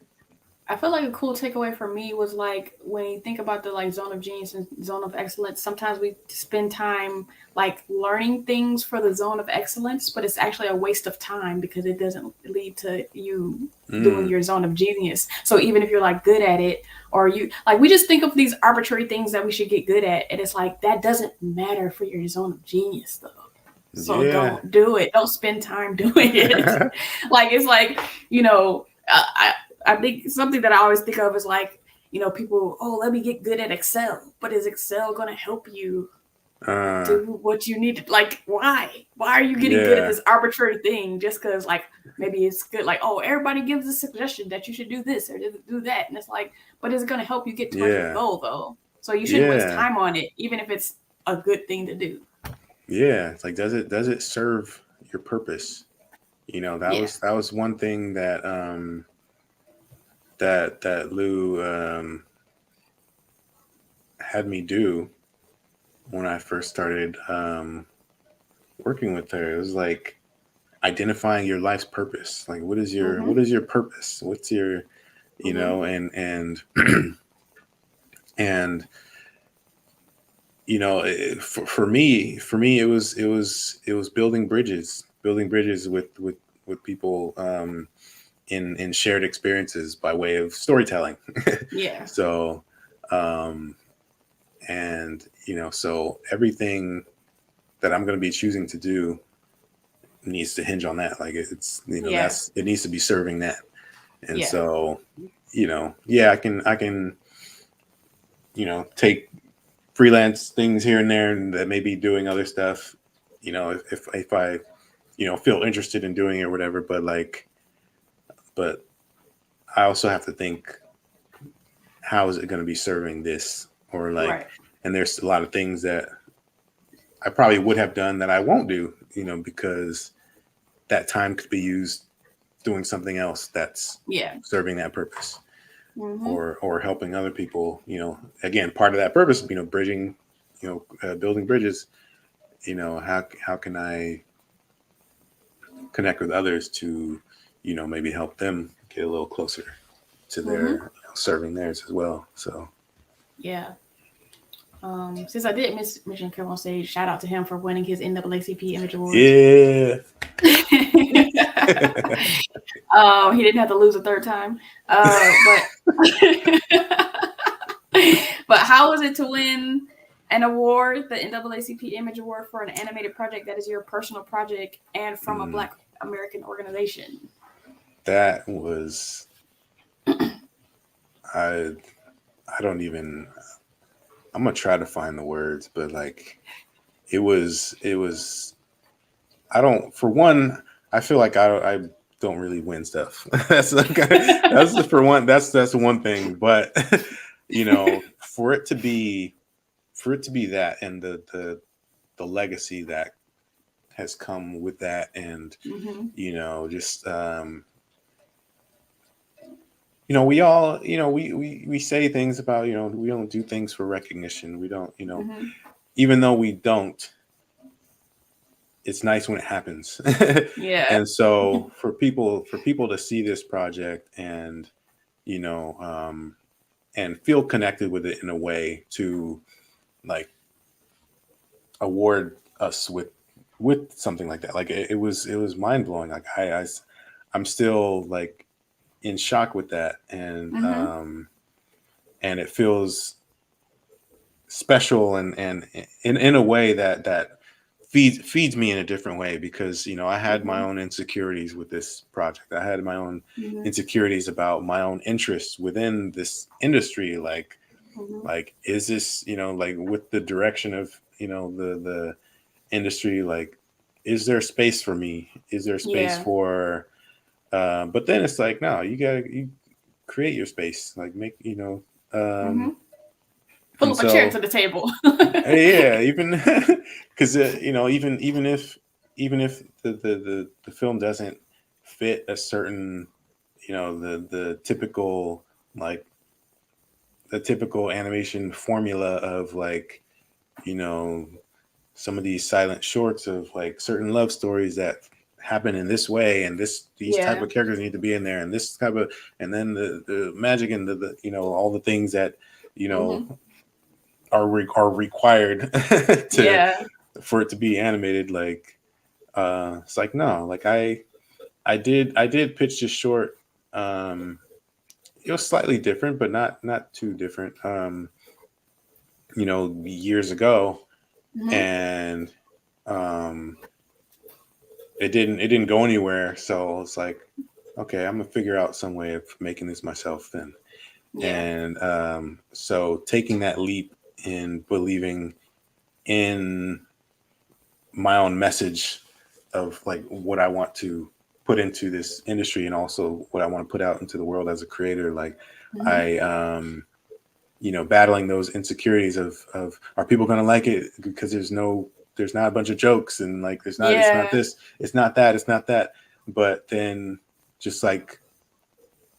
I feel like a cool takeaway for me was like when you think about the like zone of genius and zone of excellence, sometimes we spend time like learning things for the zone of excellence, but it's actually a waste of time because it doesn't lead to you doing Mm, your zone of genius. So even if you're like good at it, or you like, we just think of these arbitrary things that we should get good at, and it's like that doesn't matter for your zone of genius though. So yeah. don't do it. Don't spend time doing it. Like it's like, you know, I think something that I always think of is like, people, oh, let me get good at Excel. But is Excel going to help you uh, do what you need to? Like, why? Why are you getting good at yeah. this arbitrary thing just because, like, maybe it's good? Like, oh, everybody gives a suggestion that you should do this or do that. And it's like, but is it going to help you get towards your Yeah. goal, though? So you shouldn't waste Yeah. time on it, even if it's a good thing to do. Yeah. It's like, does it serve your purpose? That Yeah. was one thing that Lou had me do when I first started working with her. It was like identifying your life's purpose. Like, Mm-hmm. what is your purpose? What's your, Mm-hmm. and and for me, it was building bridges with people, in shared experiences by way of storytelling. Yeah. So, um, and so everything that I'm going to be choosing to do needs to hinge on that. Like it's Yeah. it needs to be serving that. And Yeah. so, yeah, I can take freelance things here and there, and that maybe doing other stuff. If I feel interested in doing it or whatever. But I also have to think, how is it going to be serving this, or like, Right. and there's a lot of things that I probably would have done that I won't do, because that time could be used doing something else that's Yeah. serving that purpose, Mm-hmm. or helping other people. Again, part of that purpose, bridging, building bridges. How can I connect with others to, maybe help them get a little closer to their, Mm-hmm. serving theirs as well. So Yeah. Since I did mention Kevin on stage, shout out to him for winning his NAACP Image Awards. yeah. He didn't have to lose a third time. But but how was it to win an award, the NAACP Image Award, for an animated project that is your personal project and from a Black American organization? That was, I don't even, I'm gonna try to find the words, but like it was I don't, for one, I feel like I don't really win stuff. That's for one, that's one thing. But for it to be that, and the legacy that has come with that, and just we all, we say things about, we don't do things for recognition. We don't, even though we don't, it's nice when it happens. Yeah. And so for people to see this project, and and feel connected with it in a way, to like award us with something like that, like it was mind-blowing. Like I'm still like in shock with that. And it feels special, and in a way that feeds me in a different way, because I had my own insecurities with this project. I had my own insecurities about my own interests within this industry. Like is this, like with the direction of the industry, like is there space for me? Is there space for but then it's like, no, you create your space, like make pull and up a chair so to the table. yeah, even because even if the film doesn't fit a certain, the typical, like the typical animation formula of, like, some of these silent shorts of like certain love stories that happen in this way, and these type of characters need to be in there, and this type of, and then the magic, and the all the things that are required for it to be animated. Like it's like, no, like I did pitch this short. It was slightly different, but not too different, years ago. And it didn't go anywhere, so it's like, okay, I'm gonna figure out some way of making this myself then. And so taking that leap in believing in my own message of like what I want to put into this industry, and also what I want to put out into the world as a creator. Like I battling those insecurities of are people going to like it, because there's not a bunch of jokes, and like it's not this, it's not that. But then just like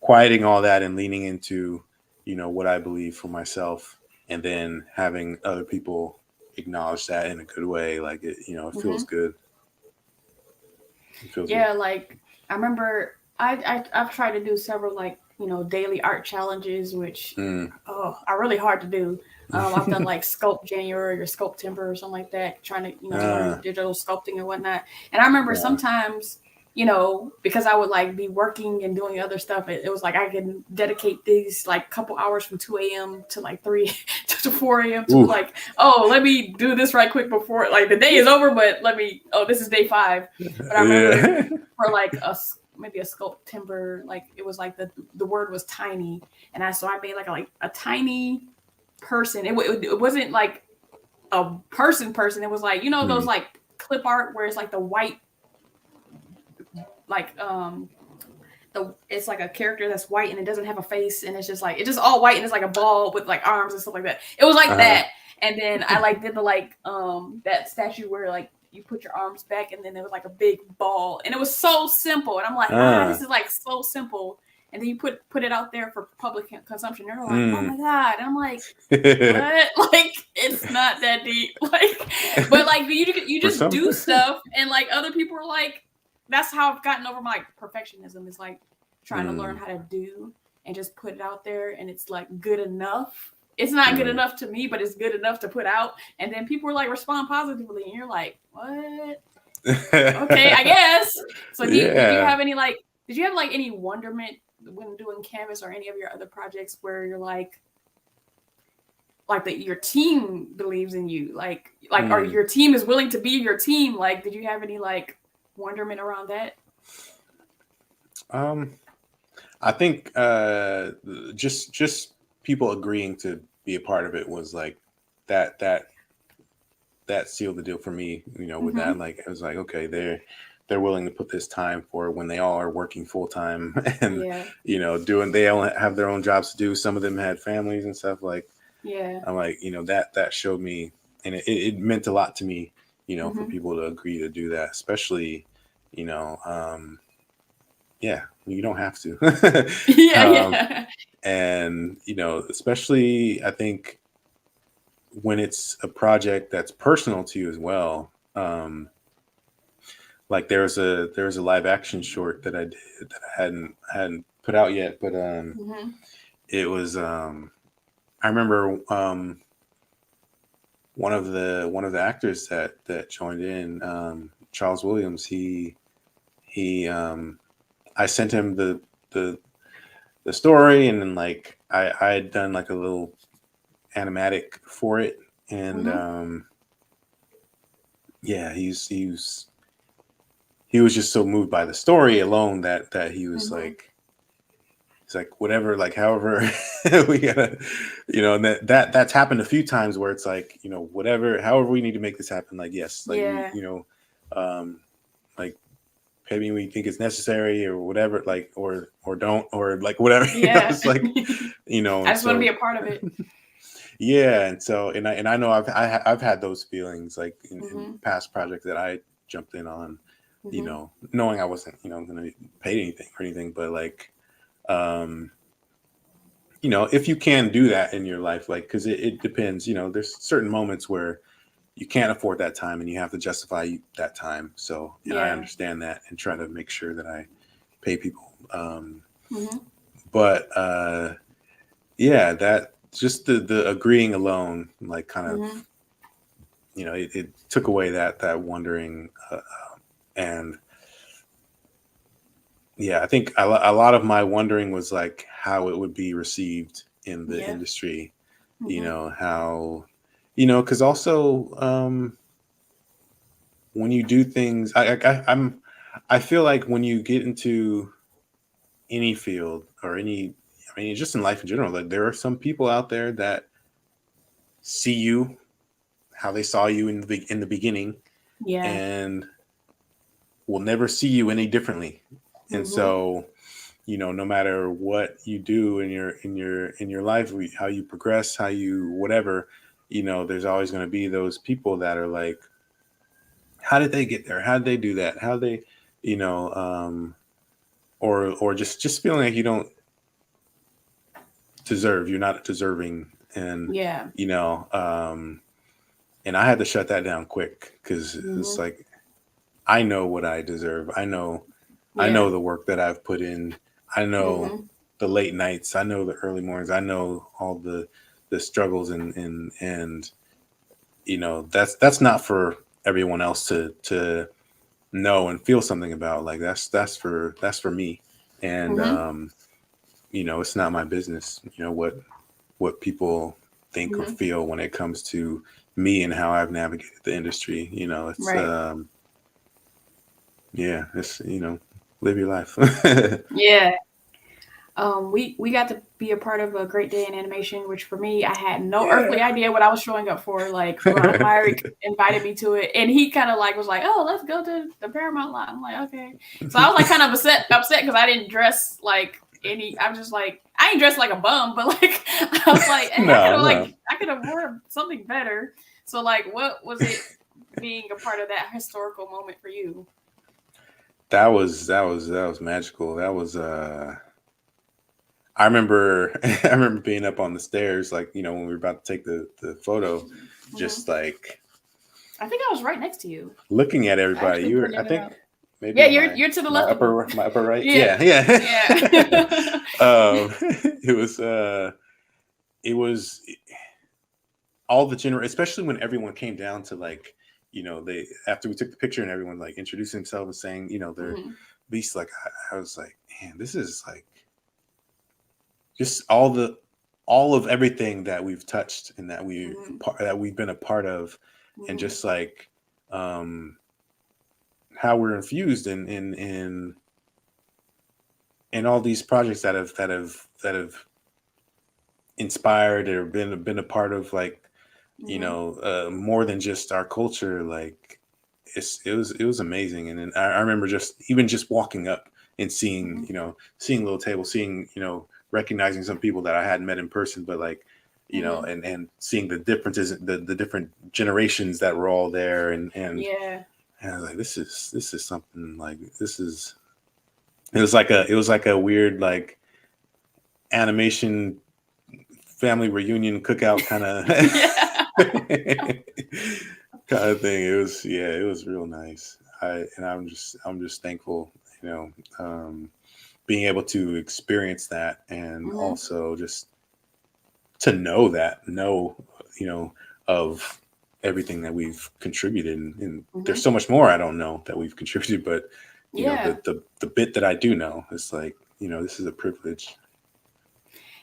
quieting all that and leaning into what I believe for myself, and then having other people acknowledge that in a good way, like it feels good. It feels good. Like I remember I've tried to do several, like, daily art challenges, which are really hard to do. I've done like Sculpt January or Sculptember or something like that, trying to learn digital sculpting and whatnot. And I remember sometimes you know, because I would like be working and doing other stuff, it was like I can dedicate these like couple hours from 2 a.m. to like 3 to 4 a.m. to like, oh, let me do this right quick before like the day is over, but this is day 5. But I remember for like maybe a sculpt timber, like it was like the word was tiny, and I made like a tiny person. It wasn't like a person. It was like, you know, those like clip art where it's like the white, like it's like a character that's white and it doesn't have a face, and it's just all white, and it's like a ball with like arms and stuff like that. It was like that. And then I like did the like that statue where like you put your arms back and then there was like a big ball, and it was so simple, and I'm like, this is like so simple. And then you put it out there for public consumption. They're like, oh my God. And I'm like, what? Like, it's not that deep. Like, but like you just do stuff, and like other people are like, that's how I've gotten over my perfectionism, is like trying to learn how to do and just put it out there, and it's like good enough. It's not good enough to me, but it's good enough to put out. And then people are like respond positively, and you're like, what? Okay, I guess. So did you have any like, did you have like any wonderment when doing Canvas or any of your other projects where you're like that your team believes in you, like or your team is willing to be your team? Like, did you have any like wonderment around that? I think just people agreeing to be a part of it was like that sealed the deal for me, you know, with that. Like, it was like, okay, they're willing to put this time for when they all are working full time and you know, they all have their own jobs to do. Some of them had families and stuff. Like, I'm like, you know, that showed me, and it meant a lot to me, you know, for people to agree to do that, especially, you know, you don't have to. And, you know, especially I think when it's a project that's personal to you as well. Like there's a live action short that I did that I hadn't put out yet, but it was I remember one of the actors that joined in, Charles Williams, he I sent him the story, and then like I had done like a little animatic for it, and he was just so moved by the story alone that he was like, he's like, whatever, like however we gotta, you know, and that's happened a few times where it's like, you know, whatever, however we need to make this happen, like, yes, like you know, like pay me when you think it's necessary or whatever, like or don't, or like whatever. You know, it's like, you know, I just want to be a part of it. And so and I know I've had those feelings like in past projects that I jumped in on, you know, knowing I wasn't, you know, gonna pay anything or anything, but like you know, if you can do that in your life, like, because it depends, you know, there's certain moments where you can't afford that time and you have to justify that time. So, and I understand that and try to make sure that I pay people. But that just the agreeing alone, like kind of, you know, it took away that wondering. And I think a lot of my wondering was like how it would be received in the industry, you know, how, you know, because also when you do things, I feel like when you get into any field or any, I mean, just in life in general, like there are some people out there that see you how they saw you in the beginning, and will never see you any differently. And so, you know, no matter what you do in your life, how you progress, how you whatever, you know, there's always going to be those people that are like, how did they get there? How did they do that? How they, you know, or just feeling like you don't deserve, you're not deserving, and you know, and I had to shut that down quick because it's like, I know what I deserve. I know the work that I've put in. I know the late nights. I know the early mornings. I know all the struggles, and you know, that's not for everyone else to know and feel something about. Like that's for me. And Mm-hmm. it's not my business, what people think or Mm-hmm. feel when it comes to me and how I've navigated the industry. It's Right. yeah, it's live your life. Yeah. We got to be a part of a great day in animation, which for me, I had no earthly Yeah. idea what I was showing up for. Like Myrick invited me to it, and he kind of like was like, "Oh, let's go to the Paramount lot." I'm like, "Okay." So I was like kind of upset because I didn't dress like any. I'm just like I ain't dressed like a bum, but like I was like, hey, No. I could have worn something better. So like, what was it being a part of that historical moment for you? That was magical. That was I remember I remember being up on the stairs, like, when we were about to take the photo, Mm-hmm. just like I think I was right next to you. looking at I everybody. actually You were, I printed it think, out. maybe Yeah, on you're to the my left of me. upper right. Yeah, Yeah, yeah. yeah. um, it was it was all the especially when everyone came down to, like, they, after we took the picture and everyone like introduced themselves and saying, their Mm-hmm. beasts. Like, I was like, man, this is like just all of everything that we've touched and Mm-hmm. that we've been a part of, and Mm-hmm. just like um how we're infused in all these projects that have inspired or been a part of, like, Mm-hmm. more than just our culture. Like, it was amazing. And then I remember just walking up and seeing, Mm-hmm. seeing little tables, seeing, recognizing some people that I hadn't met in person, but like, Mm-hmm. and seeing the differences, the different generations that were all there. Yeah. And I was like, this is something. Like, it was like a weird, like, animation family reunion cookout kind of Yeah. kind of thing. It was real nice. I'm just thankful, you know, um, being able to experience that, and Mm-hmm. also just to know, you know, of everything that we've contributed. And Mm-hmm. there's so much more I don't know that we've contributed, but Yeah. the bit that I do know, it's like, this is a privilege.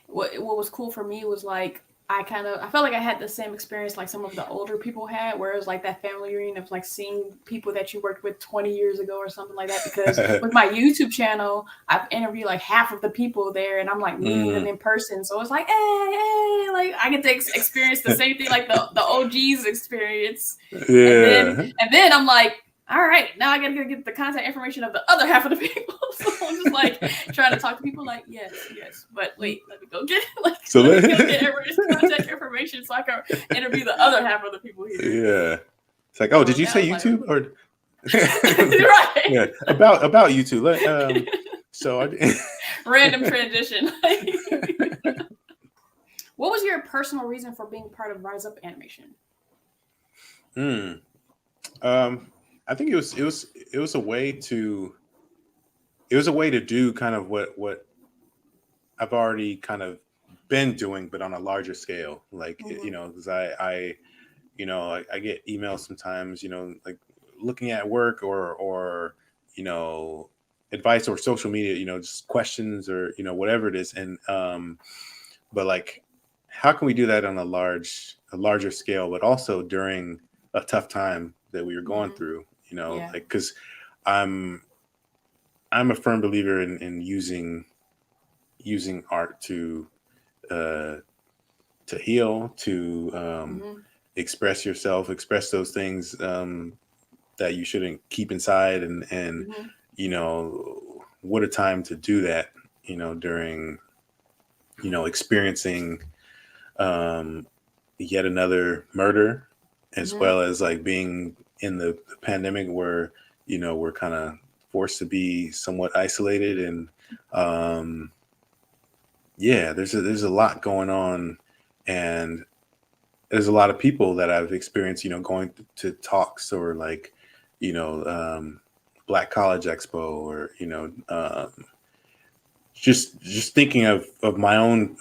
What was cool for me was like I felt like I had the same experience like some of the older people had, where it was like that family reunion of like seeing people that you worked with 20 years ago or something like that. Because with my YouTube channel, I've interviewed like half of the people there, and I'm like meeting them Mm, in person. So it's like, hey, like I get to experience the same thing like the OGs experience, and then yeah. I'm like, all right, now I gotta go get the contact information of the other half of the people. So I'm just like trying to talk to people like, yes, yes, but wait, let me go get like So let me go get everybody's contact information so I can interview the other half of the people here. yeah. It's like, oh, did So you that was say like YouTube or right. yeah, about YouTube? So Random transition. What was your personal reason for being part of Rise Up Animation? mm, um, I think it was a way to do kind of what I've already kind of been doing, but on a larger scale. Like, Mm-hmm. because I get emails sometimes, like, looking at work, or you know advice, or social media, just questions, or whatever it is. And but like, how can we do that on a larger scale, but also during a tough time that we were going Mm-hmm. through, Yeah. like, because i'm I'm a firm believer in using art uh heal, to Mm-hmm. express yourself, express those things that you shouldn't keep inside. And Mm-hmm. you know what a time to do that, during experiencing um yet another murder, as Mm-hmm. well as like being in the pandemic, where we're kind of forced to be somewhat isolated. And um yeah, there's a lot going on. And there's a lot of people that I've experienced, going to talks, or like, Black College Expo, or just thinking of my own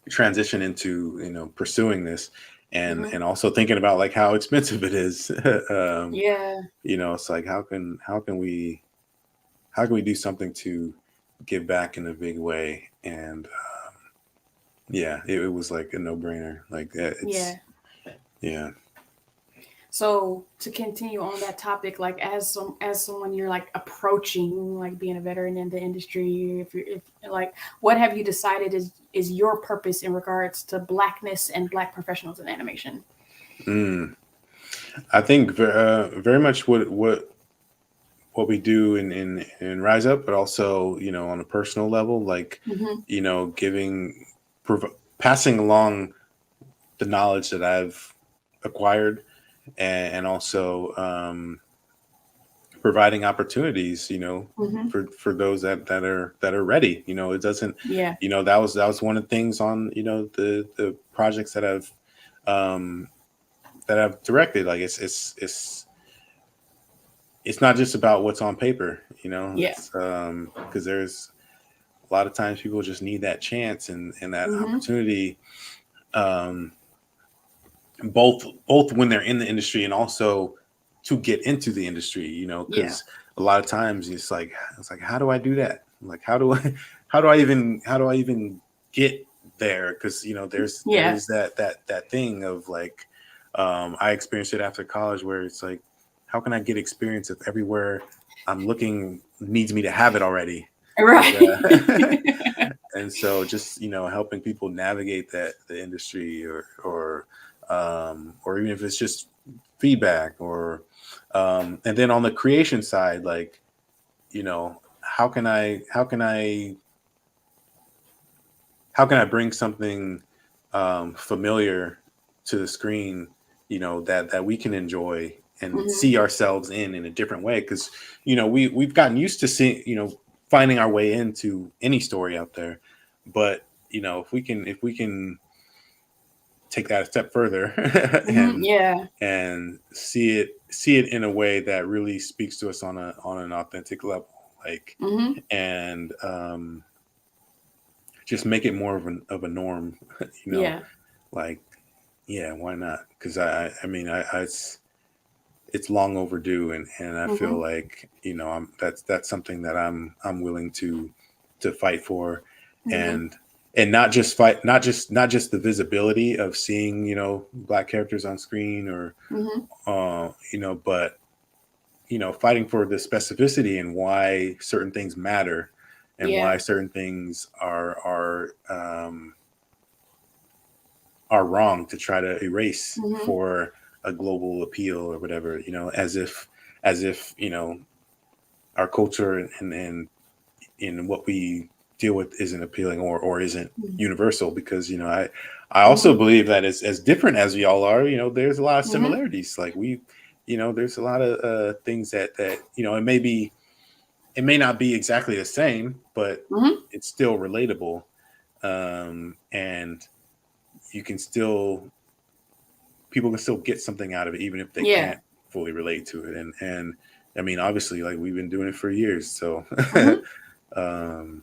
transition into pursuing this. Mm-hmm. and also thinking about like how expensive it is. Yeah. It's like how can we do something to give back in a big way? And yeah, it was like a no brainer. Like it's Yeah. yeah. So to continue on that topic, like as someone you're like approaching like being a veteran in the industry, if like what have you decided is your purpose in regards to blackness and black professionals in animation? Mm. I think very much what we do in Rise Up, but also on a personal level, like Mm-hmm. giving passing along the knowledge that I've acquired, and also providing opportunities, Mm-hmm. for those that are ready. It doesn't, Yeah. that was one of the things on the projects um, that I've directed. Like it's not just about what's on paper. Yeah. It's because there's a lot of times people just need that chance and that Mm-hmm. opportunity, um, both when they're in the industry and also to get into the industry. Yeah. Because a lot of times it's like how do I do that? Like how do I even get there? Because there Yeah. is that thing of like, I experienced it after college where it's like, how can I get experience if everywhere I'm looking needs me to have it already? Right. And so just helping people navigate the industry, or even if it's just feedback, or and then on the creation side, like you know how can I bring something familiar to the screen, that we can enjoy and Mm-hmm. see ourselves in a different way? Because we've gotten used to seeing, finding our way into any story out there, but if we can take that a step further Mm-hmm. Yeah. and see it in a way that really speaks to us on an authentic level, like, Mm-hmm. and just make it more of a norm. you know Yeah. like, yeah, why not? Because I mean, it's long overdue, and I Mm-hmm. feel like that's something that I'm willing to fight for, Mm-hmm. and not just fight, not just the visibility of seeing black characters on screen, or Mm-hmm. but fighting for the specificity and why certain things matter, and Yeah. why certain things are wrong to try to erase Mm-hmm. for a global appeal or whatever, as if our culture and what we deal with isn't appealing, or isn't universal. Because I also Mm-hmm. believe that as different as we all are, there's a lot of Mm-hmm. similarities. Like there's a lot of things that it may not be exactly the same, but Mm-hmm. it's still relatable, and you can still people can still get something out of it, even if they Yeah. can't fully relate to it. And I mean, obviously, like, we've been doing it for years, so Mm-hmm. um,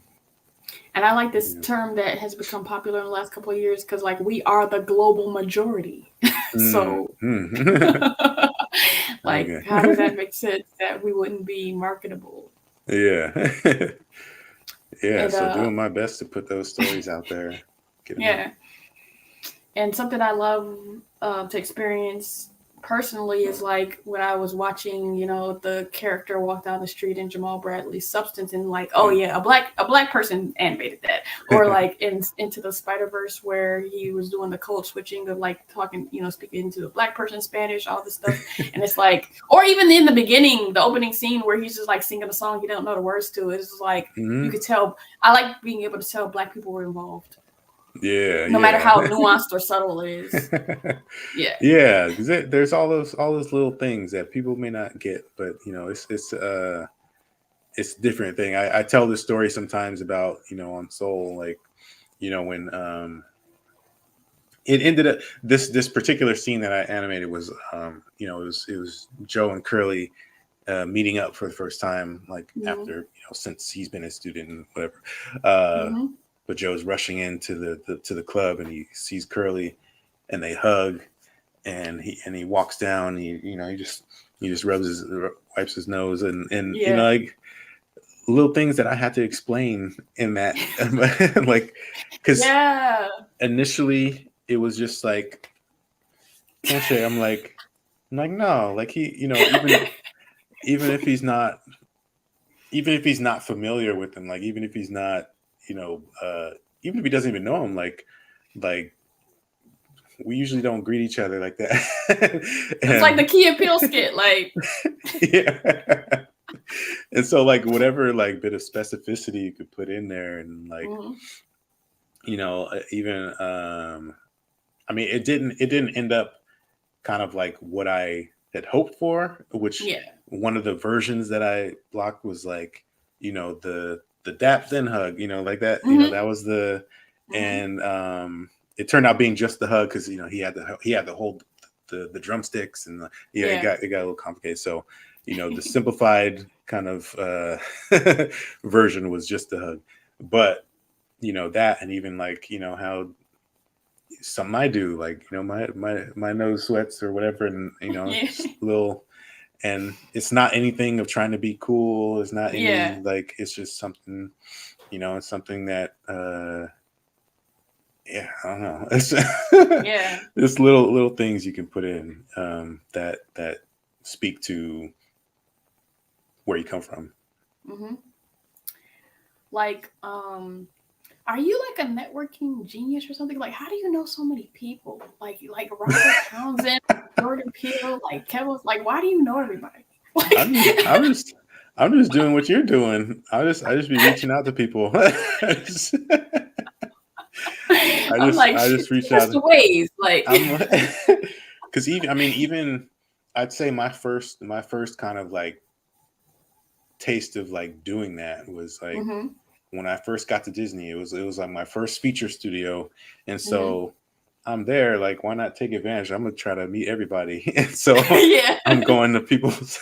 And I like this yeah. term that has become popular in the last couple of years because, like, we are the global majority. Mm, So, mm. like, how does Okay. that make sense that we wouldn't be marketable? Yeah. Yeah. And So doing my best to put those stories out there, get them out. yeah, and something I love to experience personally is like when I was watching, the character walk down the street in Jamal Bradley's Substance, and like, oh Mm. yeah, a black person animated that, or like in Into the Spider-Verse where he was doing the code switching of like talking, speaking to a black person Spanish, all this stuff, and it's like, or even in the beginning, the opening scene where he's just like singing a song he don't know the words to. It's just like you Hmm. could tell. I like being able to tell black people were involved Yeah. no matter Yeah. how nuanced or subtle it is. Yeah. Yeah, because there's all those little things that people may not get, but it's a different thing. I tell this story sometimes about on Soul, like when it ended up, this particular scene that I animated was it was Joe and Curly meeting up for the first time, like Mm-hmm. after since he's been a student and whatever. Uh, Mm-hmm. but Joe's rushing into the to the club, and he sees Curly, and they hug, and he walks down. He just wipes his nose, and Yeah. like little things that I had to explain in that, like, because Yeah. initially it was just like, Ponche, I'm like no, like he, even if he's not, even if he's not familiar with him, like even if he's not, you know, even if he doesn't even know him, like we usually don't greet each other like that. It's like the Key and Peele skit, like. Yeah. And so like whatever like bit of specificity you could put in there, and like, even I mean, it didn't end up kind of like what I had hoped for, which one of the versions that I blocked was like, the dap then hug, like that, that was and it turned out being just the hug, because he had to hold the drumsticks, and it got a little complicated. So the simplified kind of version was just the hug. But that, and even like how something I do, like my nose sweats or whatever, and just little, and it's not anything of trying to be cool. It's not any like, it's just something, it's something that I don't know. It's it's little things you can put in that speak to where you come from. Like, are you like a networking genius or something? Like, how do you know so many people? Like Robert Townsend, Jordan Peele, like Kevin. Like, why do you know everybody? Like, I'm just doing what you're doing. I just be reaching out to people. I just reach out. The ways, like, because even I'd say my first kind of like taste of like doing that was like when I first got to Disney. It was like my first feature studio, and so I'm there. Like, why not take advantage? I'm gonna try to meet everybody, and so I'm going to people's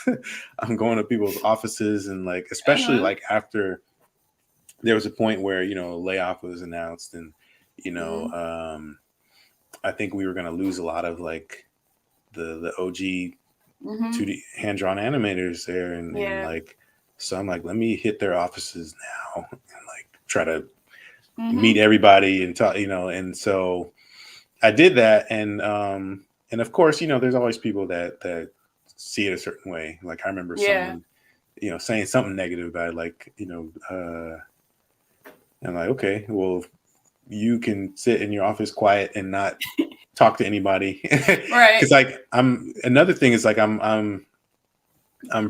offices, and like especially like after there was a point where layoff was announced, and I think we were gonna lose a lot of like the OG 2D hand drawn animators there, and like, so I'm like, let me hit their offices now and like try to meet everybody and talk, and so I did that, and of course, there's always people that see it a certain way. Like I remember someone, saying something negative about it, like, I'm like, okay, well, you can sit in your office quiet and not talk to anybody, right? Because like another thing is like I'm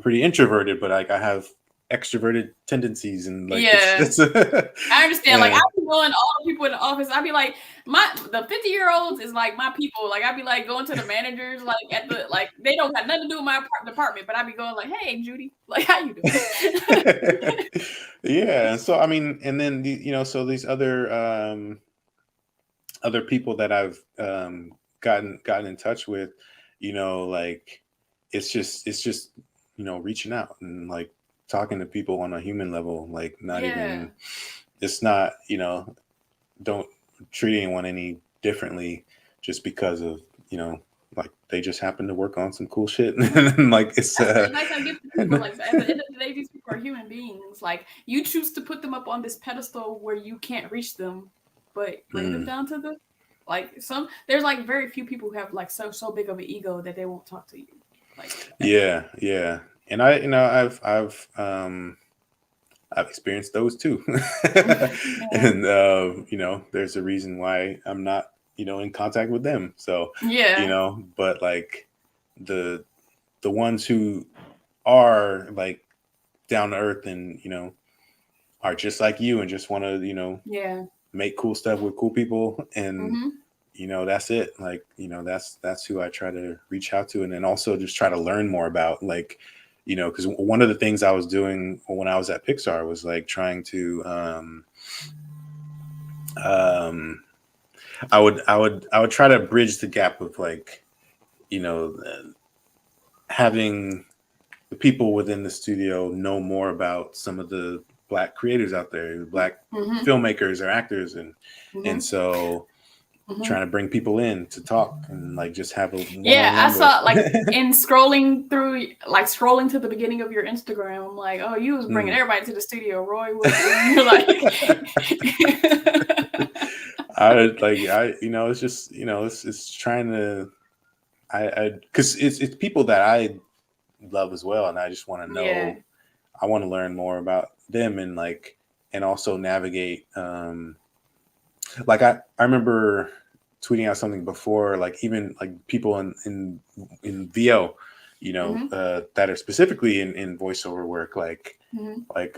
pretty introverted, but like I have extroverted tendencies, and like it's I understand. Like, I be going all the people in the office. I be like, the 50-year-olds is like my people. Like, I be like going to the managers, like at the, like, they don't have nothing to do with my department, but I be going like, hey Judy, like, how you doing? Yeah. So I mean, and then so these other people that I've gotten in touch with, like it's just reaching out and like talking to people on a human level, like not even, it's not, don't treat anyone any differently just because of, like they just happen to work on some cool shit. And like, it's nice I give people, like, at the end of the day, these people are human beings. Like, you choose to put them up on this pedestal where you can't reach them, but bring them down to the, like, there's like very few people who have like so big of an ego that they won't talk to you. Like, yeah. And I've experienced those too. And there's a reason why I'm not in contact with them. So but like the ones who are like down to earth and are just like you and just want to make cool stuff with cool people, and that's it. Like, that's who I try to reach out to, and then also just try to learn more about, like, because one of the things I was doing when I was at Pixar was like trying to I would try to bridge the gap of like having the people within the studio know more about some of the Black creators out there, Black filmmakers or actors, and so trying to bring people in to talk and like just have a I one-on-one with. saw like in scrolling to the beginning of your Instagram, like, oh, you was bringing everybody to the studio. Roy was, you're like, it's just, it's trying to, because it's people that I love as well, and I just want to know. I want to learn more about them and also navigate. Like I remember tweeting out something before, like even like people in VO, that are specifically in voiceover work, like I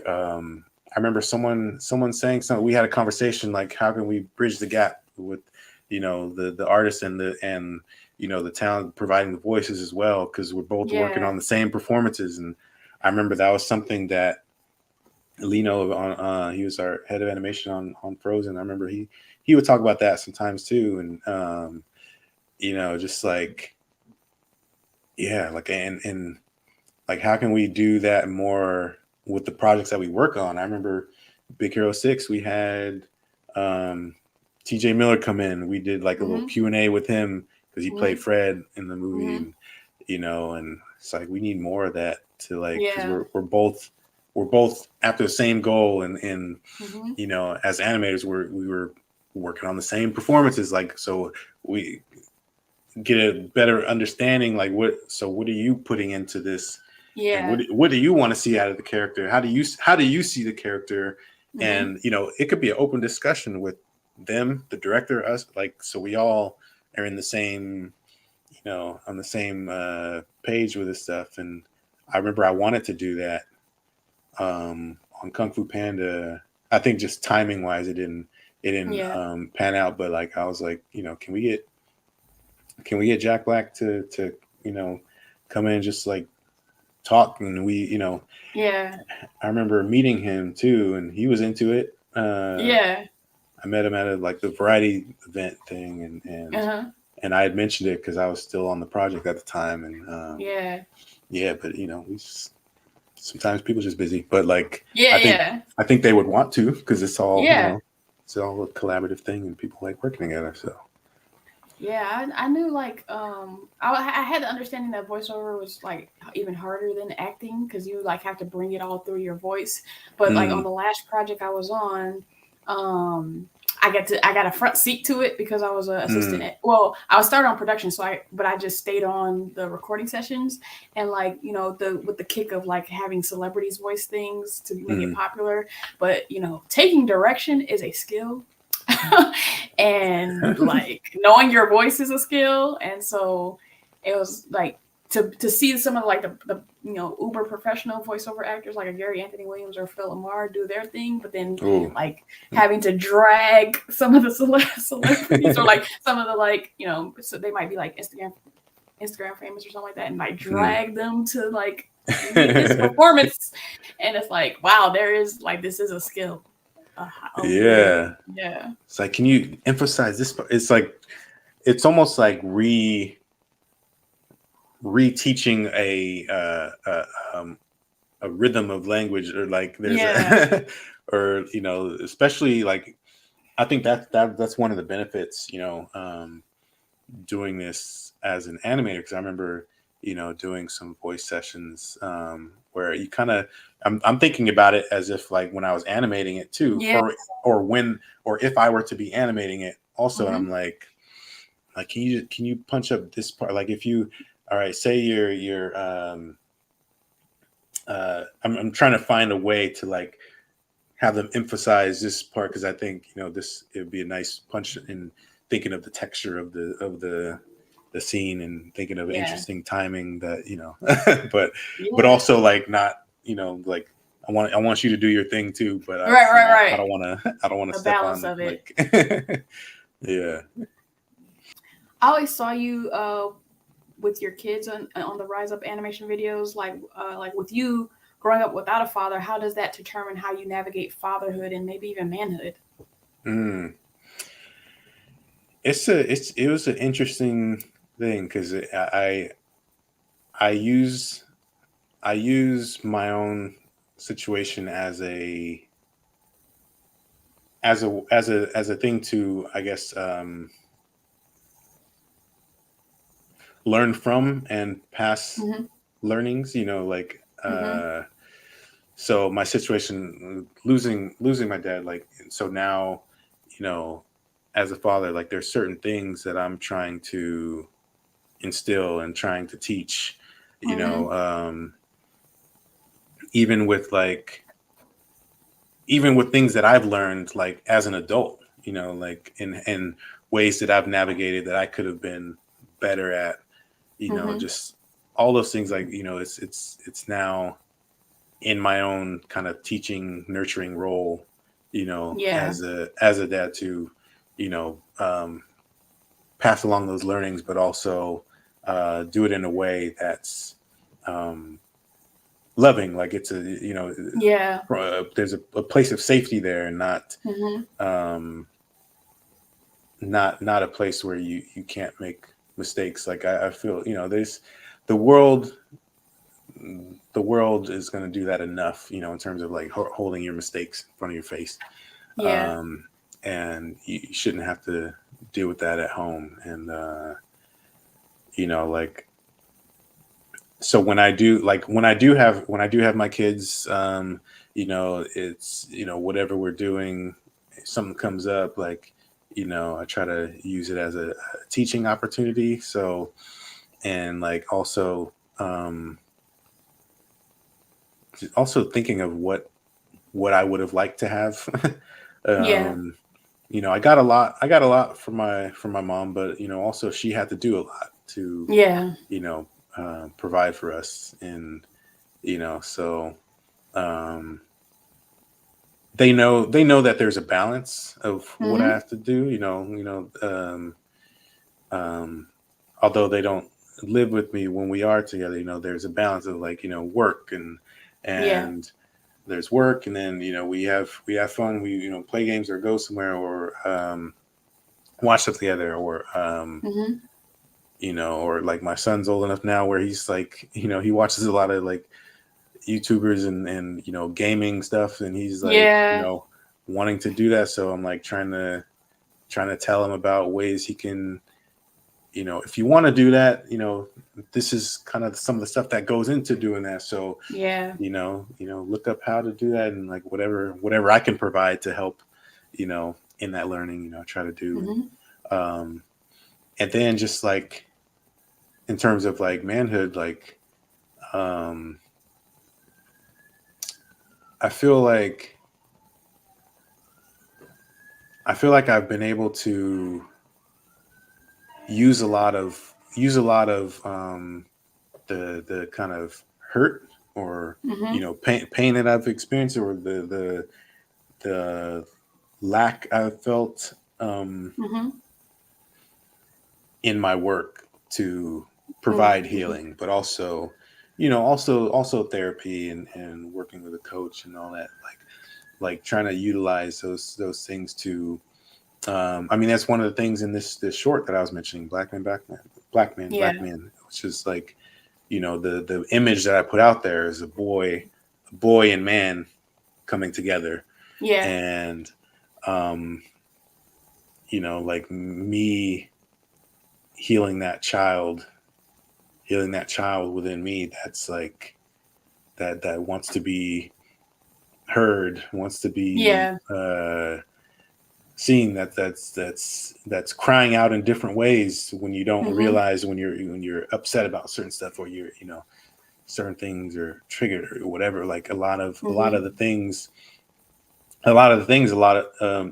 remember someone saying something. We had a conversation like, how can we bridge the gap with the artist and the talent providing the voices as well, because we're both working on the same performances. And I remember that was something that Lino on he was our head of animation on Frozen. I remember he would talk about that sometimes too, and just like and like how can we do that more with the projects that we work on. I remember Big Hero 6, we had TJ Miller come in. We did like a little Q&A with him because he played Fred in the movie, and and it's like we need more of that to like, because we're both after the same goal, and as animators we were working on the same performances, like, so we get a better understanding, like what are you putting into this, and what do you want to see out of the character, how do you see the character, and it could be an open discussion with them, the director, us, like, so we all are in the same on the same page with this stuff. And I remember I wanted to do that on Kung Fu Panda. I think just timing wise it didn't pan out, but like I was like, can we get Jack Black to come in and just like talk, and we I remember meeting him too, and he was into it. I met him at like the variety event thing, and I had mentioned it because I was still on the project at the time, and but we sometimes people just busy, but like I think they would want to, because it's all it's all a collaborative thing, and people like working together. So I knew like I had the understanding that voiceover was like even harder than acting, because you like have to bring it all through your voice. But like on the last project I was on, I got a front seat to it because I was an assistant. Well, I was started on production, but I just stayed on the recording sessions, and like with the kick of like having celebrities voice things to make it popular. But taking direction is a skill. And like knowing your voice is a skill, and so it was like to see some of like the uber professional voiceover actors like a Gary Anthony Williams or Phil Lamar do their thing, but then like having to drag some of the celebrities or like some of the like so they might be like Instagram famous or something like that, and like drag them to like this performance, and it's like, wow, there is like, this is a skill. It's like, can you emphasize this part? It's like, it's almost like reteaching a rhythm of language, or like there's or especially like, I think that's one of the benefits doing this as an animator, because I remember doing some voice sessions where you kind of, I'm thinking about it as if like when I was animating it too, or if I were to be animating it also, and I'm like can you punch up this part, like if you, all right, say you're I'm trying to find a way to like have them emphasize this part, because I think this, it would be a nice punch in thinking of the texture of the scene, and thinking of interesting timing that but also like not like I want you to do your thing too, but I don't want to step on of like I always saw you with your kids on the Rise Up animation videos, like with you growing up without a father. How does that determine how you navigate fatherhood and maybe even manhood? It was an interesting thing, because I use my own situation as a, as a thing to, I guess, learn from and pass Mhm. learnings, like Mhm. so my situation, losing my dad, like, so now, you know as a father, like, there's certain things that I'm trying to instill and trying to teach, you Mhm. know um even with like even with things that I've learned, like, as an adult, like, in ways that I've navigated that I could have been better at, Mhm. just all those things, like, it's now in my own kind of teaching, nurturing role, Yeah. as a dad, to, you know pass along those learnings, but also do it in a way that's um loving, like, it's a, Yeah. there's a place of safety there, and Mhm. um not a place where you can't make mistakes. Like, I feel, there's the world the world is going to do that enough, in terms of, like, holding your mistakes in front of your face, Yeah. um and you shouldn't have to deal with that at home. And like, so when I do have my kids, it's, whatever we're doing, if something comes up, like, I try to use it as a teaching opportunity. So, and, like, also thinking of what I would have liked to have. Yeah. um I got a lot from my mom, but, also she had to do a lot to, Yeah. you know provide for us. And, so, um they know that there's a balance of what I Mhm. have to do, um although they don't live with me when we are together. There's a balance of, like, work, Yeah. and there's work, and then, we have fun, we, play games or go somewhere, or watch stuff together, Mhm. or, like, my son's old enough now where he's like, he watches a lot of, like, YouTubers and gaming stuff, and he's like, Yeah. wanting to do that. So I'm, like, trying to tell him about ways he can, if you want to do that, this is kind of some of the stuff that goes into doing that. So, Yeah. look up how to do that, and, like, whatever I can provide to help, in that learning, try to do. Mhm. um and then, just, like, in terms of, like, manhood, like, um I feel like I've been able to use a lot of the kind of hurt, or, Mhm. pain that I've experienced, or the lack I've felt, Mhm. in my work, to provide Mhm. healing, but also therapy, and working with a coach and all that, like trying to utilize those things to, I mean, that's one of the things in this short that I was mentioning, Black Man, Black Man, Yeah. Black Man, which is, like, the image that I put out there is a boy and man coming together. Yeah. And, um like, me healing that child within me, that's, like, that wants to be heard, wants to be, Yeah. seen, that's crying out in different ways, when you don't Mhm. realize, when you're upset about certain stuff, or certain things are triggered, or whatever. Like, Mhm. a lot of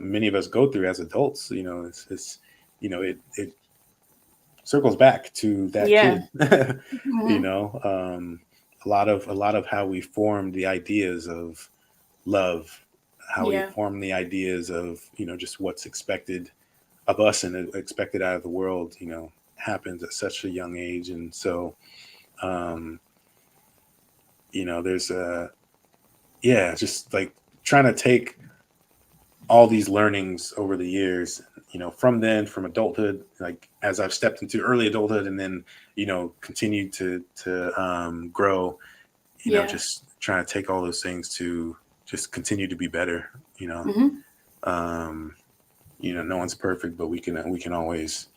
many of us go through as adults, it circles back to that Yeah. kid. you Mhm. know a lot of how we form the ideas of love, how we Yeah. form the ideas of, just what's expected of us, and expected out of the world, happens at such a young age. And so, um there's a yeah, just, like, trying to take all these learnings over the years, from adulthood, like, as I've stepped into early adulthood, and then, continued to grow, Yeah. just trying to take all those things to just continue to be better. you know Mhm. um no one's perfect, but we can always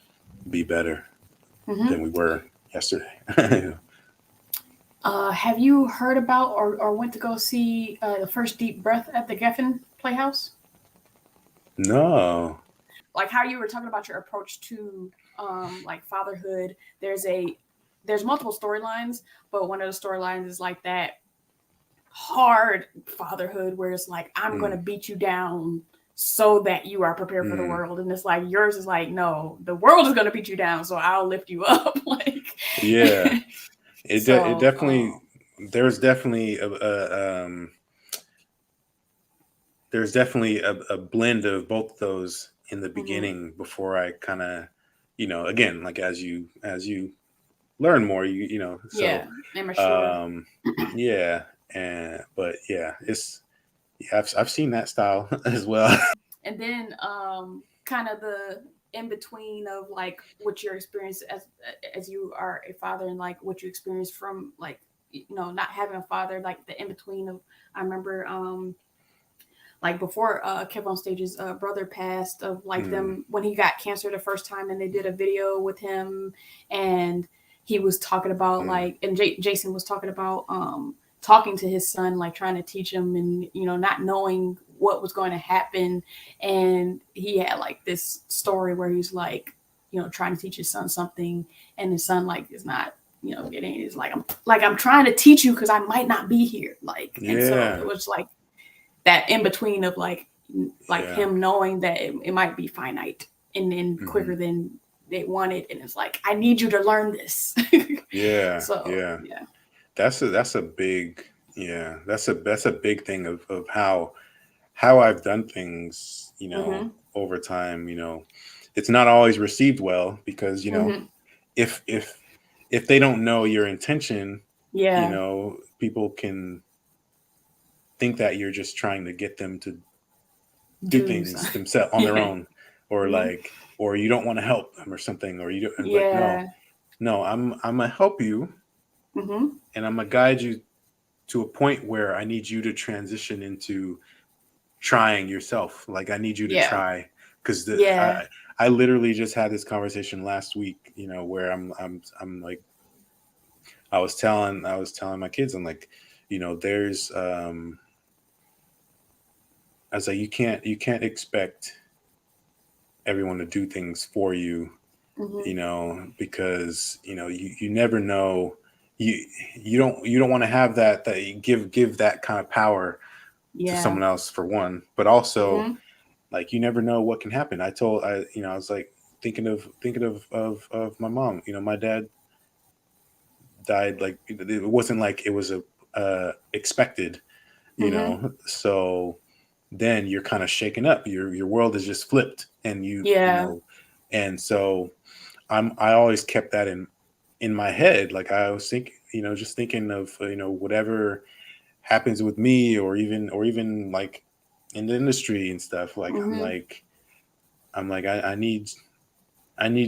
be better than Mhm. we were. yesterday. Have you heard about or went to go see the first Deep Breath at the Geffen Playhouse? No. Like how you were talking about your approach to like fatherhood. There's multiple storylines, but one of the storylines is like that hard fatherhood where it's like I'm gonna beat you down so that you are prepared for the world, and it's like yours is like no, the world is gonna beat you down, so I'll lift you up. Like Yeah, it definitely there's definitely a blend of both of those in the beginning before I kind of, again, like as you learn more, so yeah, but yeah, I've seen that style as well. And then kind of the in between of like what your experience as you are a father, and like what you experience from like not having a father, like the in between of I remember like before Kev on Stage's brother passed, of like them when he got cancer the first time, and they did a video with him, and he was talking about like, and Jason was talking about talking to his son, like trying to teach him, and not knowing what was going to happen, and he had like this story where he's like trying to teach his son something, and his son like is not getting it. He's like I'm trying to teach you because I might not be here, like and so it was like that in between of like him knowing that it might be finite and then quicker than they wanted, and it's like I need you to learn this. So yeah, that's a big that's a big thing of how I've done things over time. It's not always received well because if they don't know your intention, people can think that you're just trying to get them to do things themselves on their own, or like, or you don't want to help them or something, or you don't like, no, I'm gonna help you, and I'm gonna guide you to a point where I need you to transition into trying yourself. Like I need you to try, because I literally just had this conversation last week, where I'm like, I was telling my kids, I'm like, there's I was like, you can't expect everyone to do things for you, because you never know. You don't want to have that you give that kind of power to someone else, for one, but also like you never know what can happen. I was like thinking of my mom. My dad died, like it wasn't like it was a expected, so then you're kind of shaken up. Your world is just flipped, and and so I always kept that in my head. Like I was thinking, just thinking of whatever happens with me, or even like in the industry and stuff. Like I'm like I need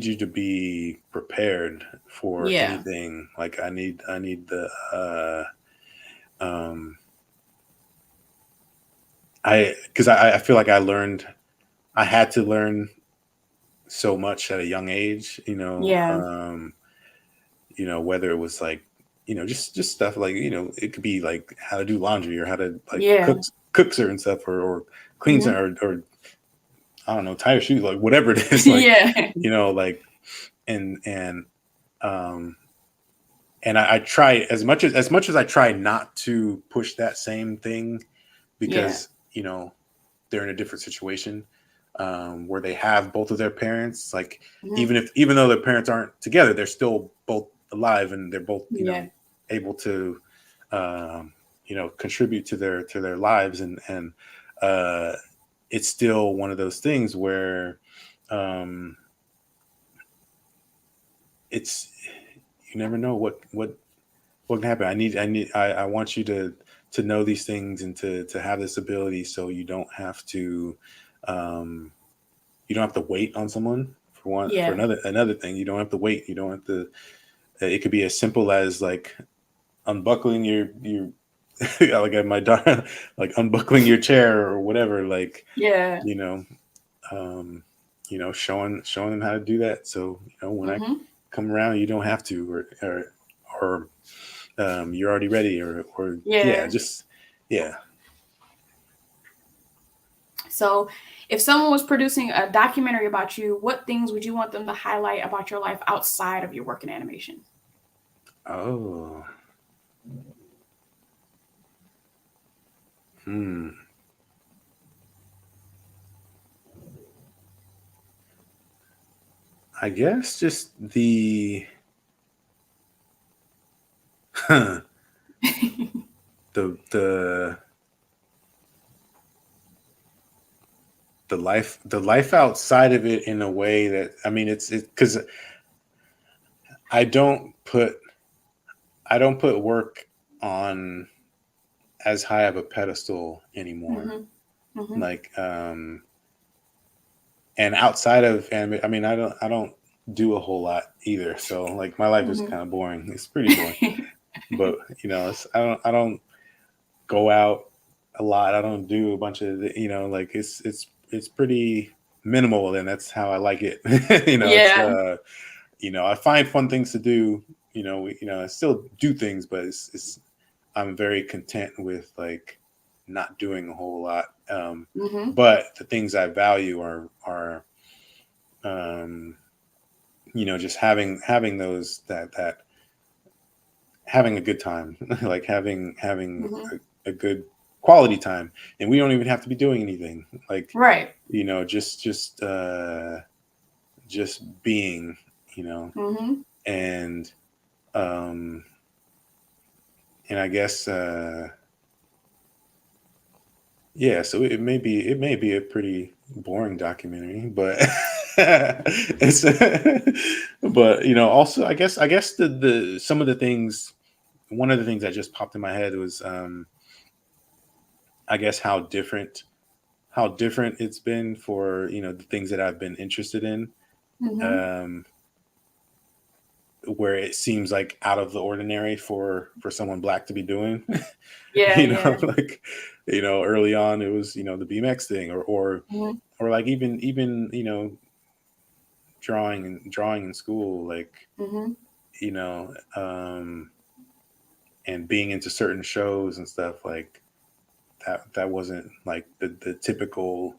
you to be prepared for anything. Like I need the um because I feel like I had to learn so much at a young age, whether it was like, just stuff like, it could be like how to do laundry, or how to like cook certain stuff, or clean certain, or I don't know, tie your shoes, like whatever it is, like, like, and I try as much as I try not to push that same thing, because, they're in a different situation, where they have both of their parents. Like even though their parents aren't together, they're still both alive, and they're both able to contribute to their lives, and it's still one of those things where it's, you never know what can happen. I want you to know these things, and to have this ability, so you don't have to wait on someone, for one. For another thing, you don't have to wait. You don't have to. It could be as simple as like unbuckling your like at my daughter, like unbuckling your chair or whatever. Like um, showing them how to do that. So when come around, you don't have to, or you're already ready, or Yeah. just yeah. So, if someone was producing a documentary about you, what things would you want them to highlight about your life outside of your work in animation? Oh. Hmm. I guess just the the the life outside of it, in a way that, I mean, it's because I don't put I don't put work on as high of a pedestal anymore. Mm-hmm. Mm-hmm. Like, and outside of anime, I mean, I don't do a whole lot either. So like my life is Mm-hmm. kind of boring. It's pretty boring. But I don't go out a lot. I don't do a bunch of like it's pretty minimal, and that's how I like it. It's Yeah. I find fun things to do. I still do things, but it's I'm very content with like not doing a whole lot. Mm-hmm. But the things I value are um, just having those that having a good time, like having Mm-hmm. a good quality time, and we don't even have to be doing anything. Like, Right. just being, Mm-hmm. and um, and I guess yeah. So it may be a pretty boring documentary, but it's but also I guess the some of the things, one of the things that just popped in my head was I guess how different it's been for the things that I've been interested in, Mm-hmm. um, where it seems like out of the ordinary for someone black to be doing. Yeah. Yeah. Like early on it was the BMX thing, Mm-hmm. or like even drawing in school, like Mm-hmm. you know um, and being into certain shows and stuff like that wasn't like the typical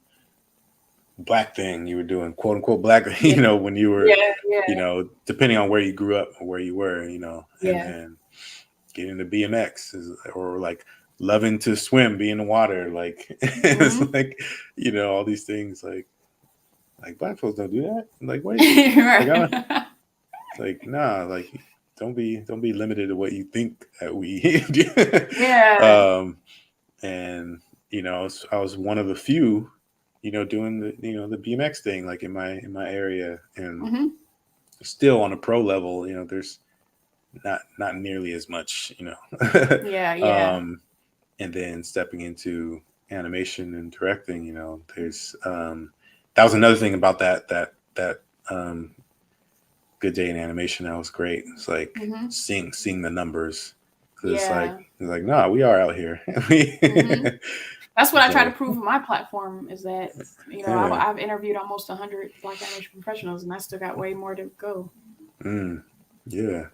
black thing you were doing, quote unquote black, Yeah. when you were, Yeah. Yeah. depending on where you grew up or where you were, Yeah. and getting into BMX or like loving to swim, be in the water. Like, it's Mm-hmm. like, all these things like black folks don't do that. Like, wait, like, I don't, Right. like, nah, like, don't be limited to what you think that we do. Yeah. um, and I was one of the few doing the BMX thing, like in my area, and Mm-hmm. still on a pro level, there's not nearly as much, Yeah. Yeah. um and then stepping into animation and directing, there's that was another thing about that um Good Day in Animation that was great. It's like Mm-hmm. seeing the numbers, because Yeah. it's like, nah, we are out here. Mm-hmm. That's what I try to So prove on my platform, is that yeah. I've interviewed almost 100 Black animation professionals, and I still got way more to go. Mm, yeah.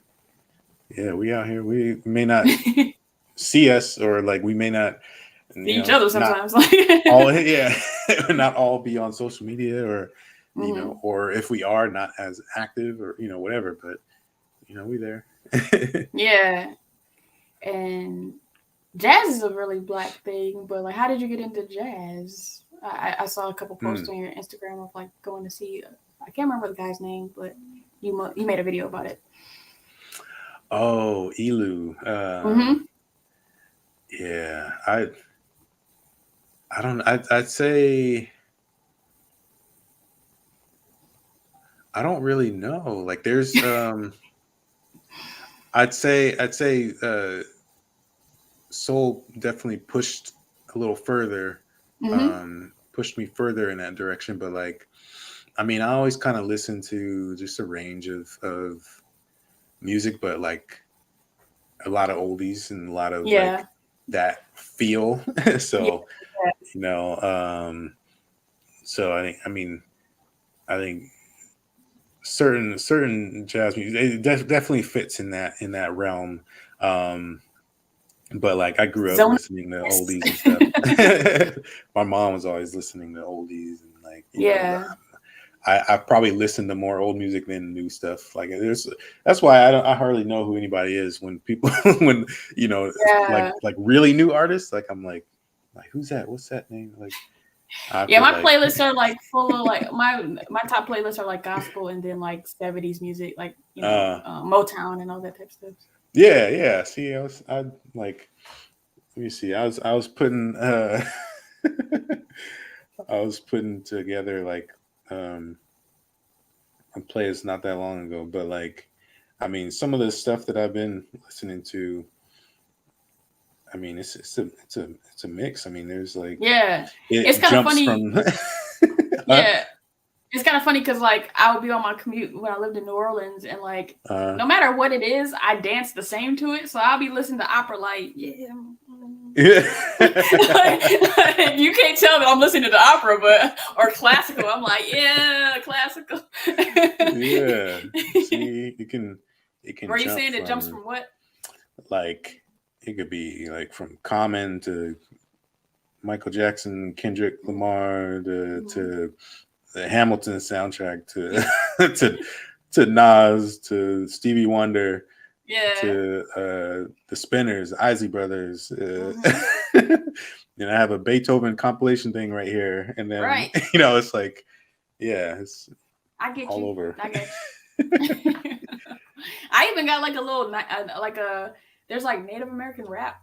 Yeah, we out here. We may not see us, or like we may not, See each other not sometimes, like. all, yeah, not all be on social media, or Hmm. or if we are, not as active, or whatever, but we there. Yeah, and jazz is a really Black thing, but like, how did you get into jazz? I saw a couple posts Mm. on your Instagram of like going to see. I can't remember the guy's name, but you made a video about it. Oh, Elu. Mm-hmm. Yeah, I don't. I'd say I don't really know. Like, there's I'd say Soul definitely Mm-hmm. pushed me further in that direction. But like, I mean, I always kind of listen to just a range of music, but like a lot of oldies and a lot of Yeah. like that feel. Yeah. So you know, um, so I think, I mean, I think certain jazz music. It definitely fits in that realm. But like I grew up Zone. listening to oldies and stuff. My mom was always listening to oldies and like Yeah. I probably listen to more old music than new stuff. Like that's why I hardly know who anybody is when people when Yeah. like really new artists. Like I'm like who's that? What's that name? Like Yeah, my playlists are like full of like my top playlists are like gospel and then like 70s music, like Motown and all that type of stuff. Yeah. See, I like. Let me see. I was putting I was putting together like a playlist not that long ago, but like I mean some of the stuff that I've been listening to. I mean, it's a mix. I mean, there's like it's kind of funny. From Yeah, it's kind of funny because like I would be on my commute when I lived in New Orleans, and like no matter what it is, I dance the same to it. So I'll be listening to opera like you can't tell that I'm listening to the opera, or classical. I'm like classical. Yeah, see, it can. Were you saying it jumps from what? Like it could be like from Common to Michael Jackson, Kendrick Lamar to the Hamilton soundtrack to Nas to Stevie Wonder to the Spinners, Isley Brothers. And I have a Beethoven compilation thing right here, and then it's like it's I get all you. over. I get you. I even got like a little there's like Native American rap.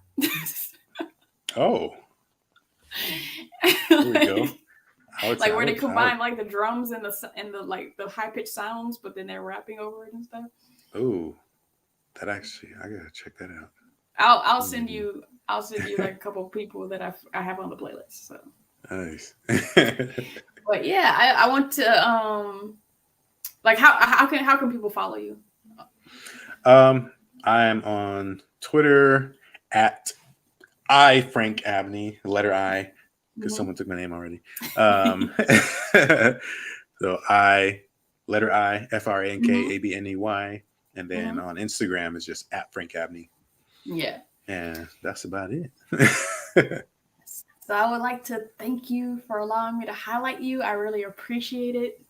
Oh. There we go. Like where they combine like the drums and the like the high pitched sounds, but then they're rapping over it and stuff. Oh, that actually, I gotta check that out. I'll send you like a couple of people that I have on the playlist. So nice. But yeah, I want to like how can people follow you? I am on Twitter at Frank Abney, the letter I, because someone took my name already. So letter I, FrankAbney, and then on Instagram is just at Frank Abney. Yeah. And that's about it. So I would like to thank you for allowing me to highlight you. I really appreciate it.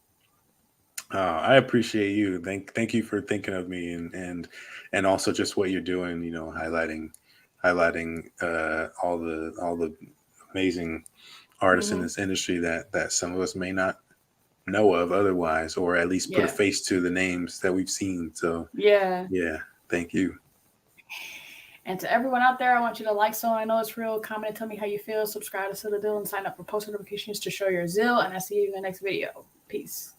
I appreciate you. Thank you for thinking of me and also just what you're doing. Highlighting all the amazing artists in this industry that some of us may not know of otherwise, or at least put a face to the names that we've seen. So yeah, thank you. And to everyone out there, I want you to like So I Know It's Real, comment and tell me how you feel, subscribe to Citadel, and sign up for post notifications to show your zeal. And I'll see you in the next video. Peace.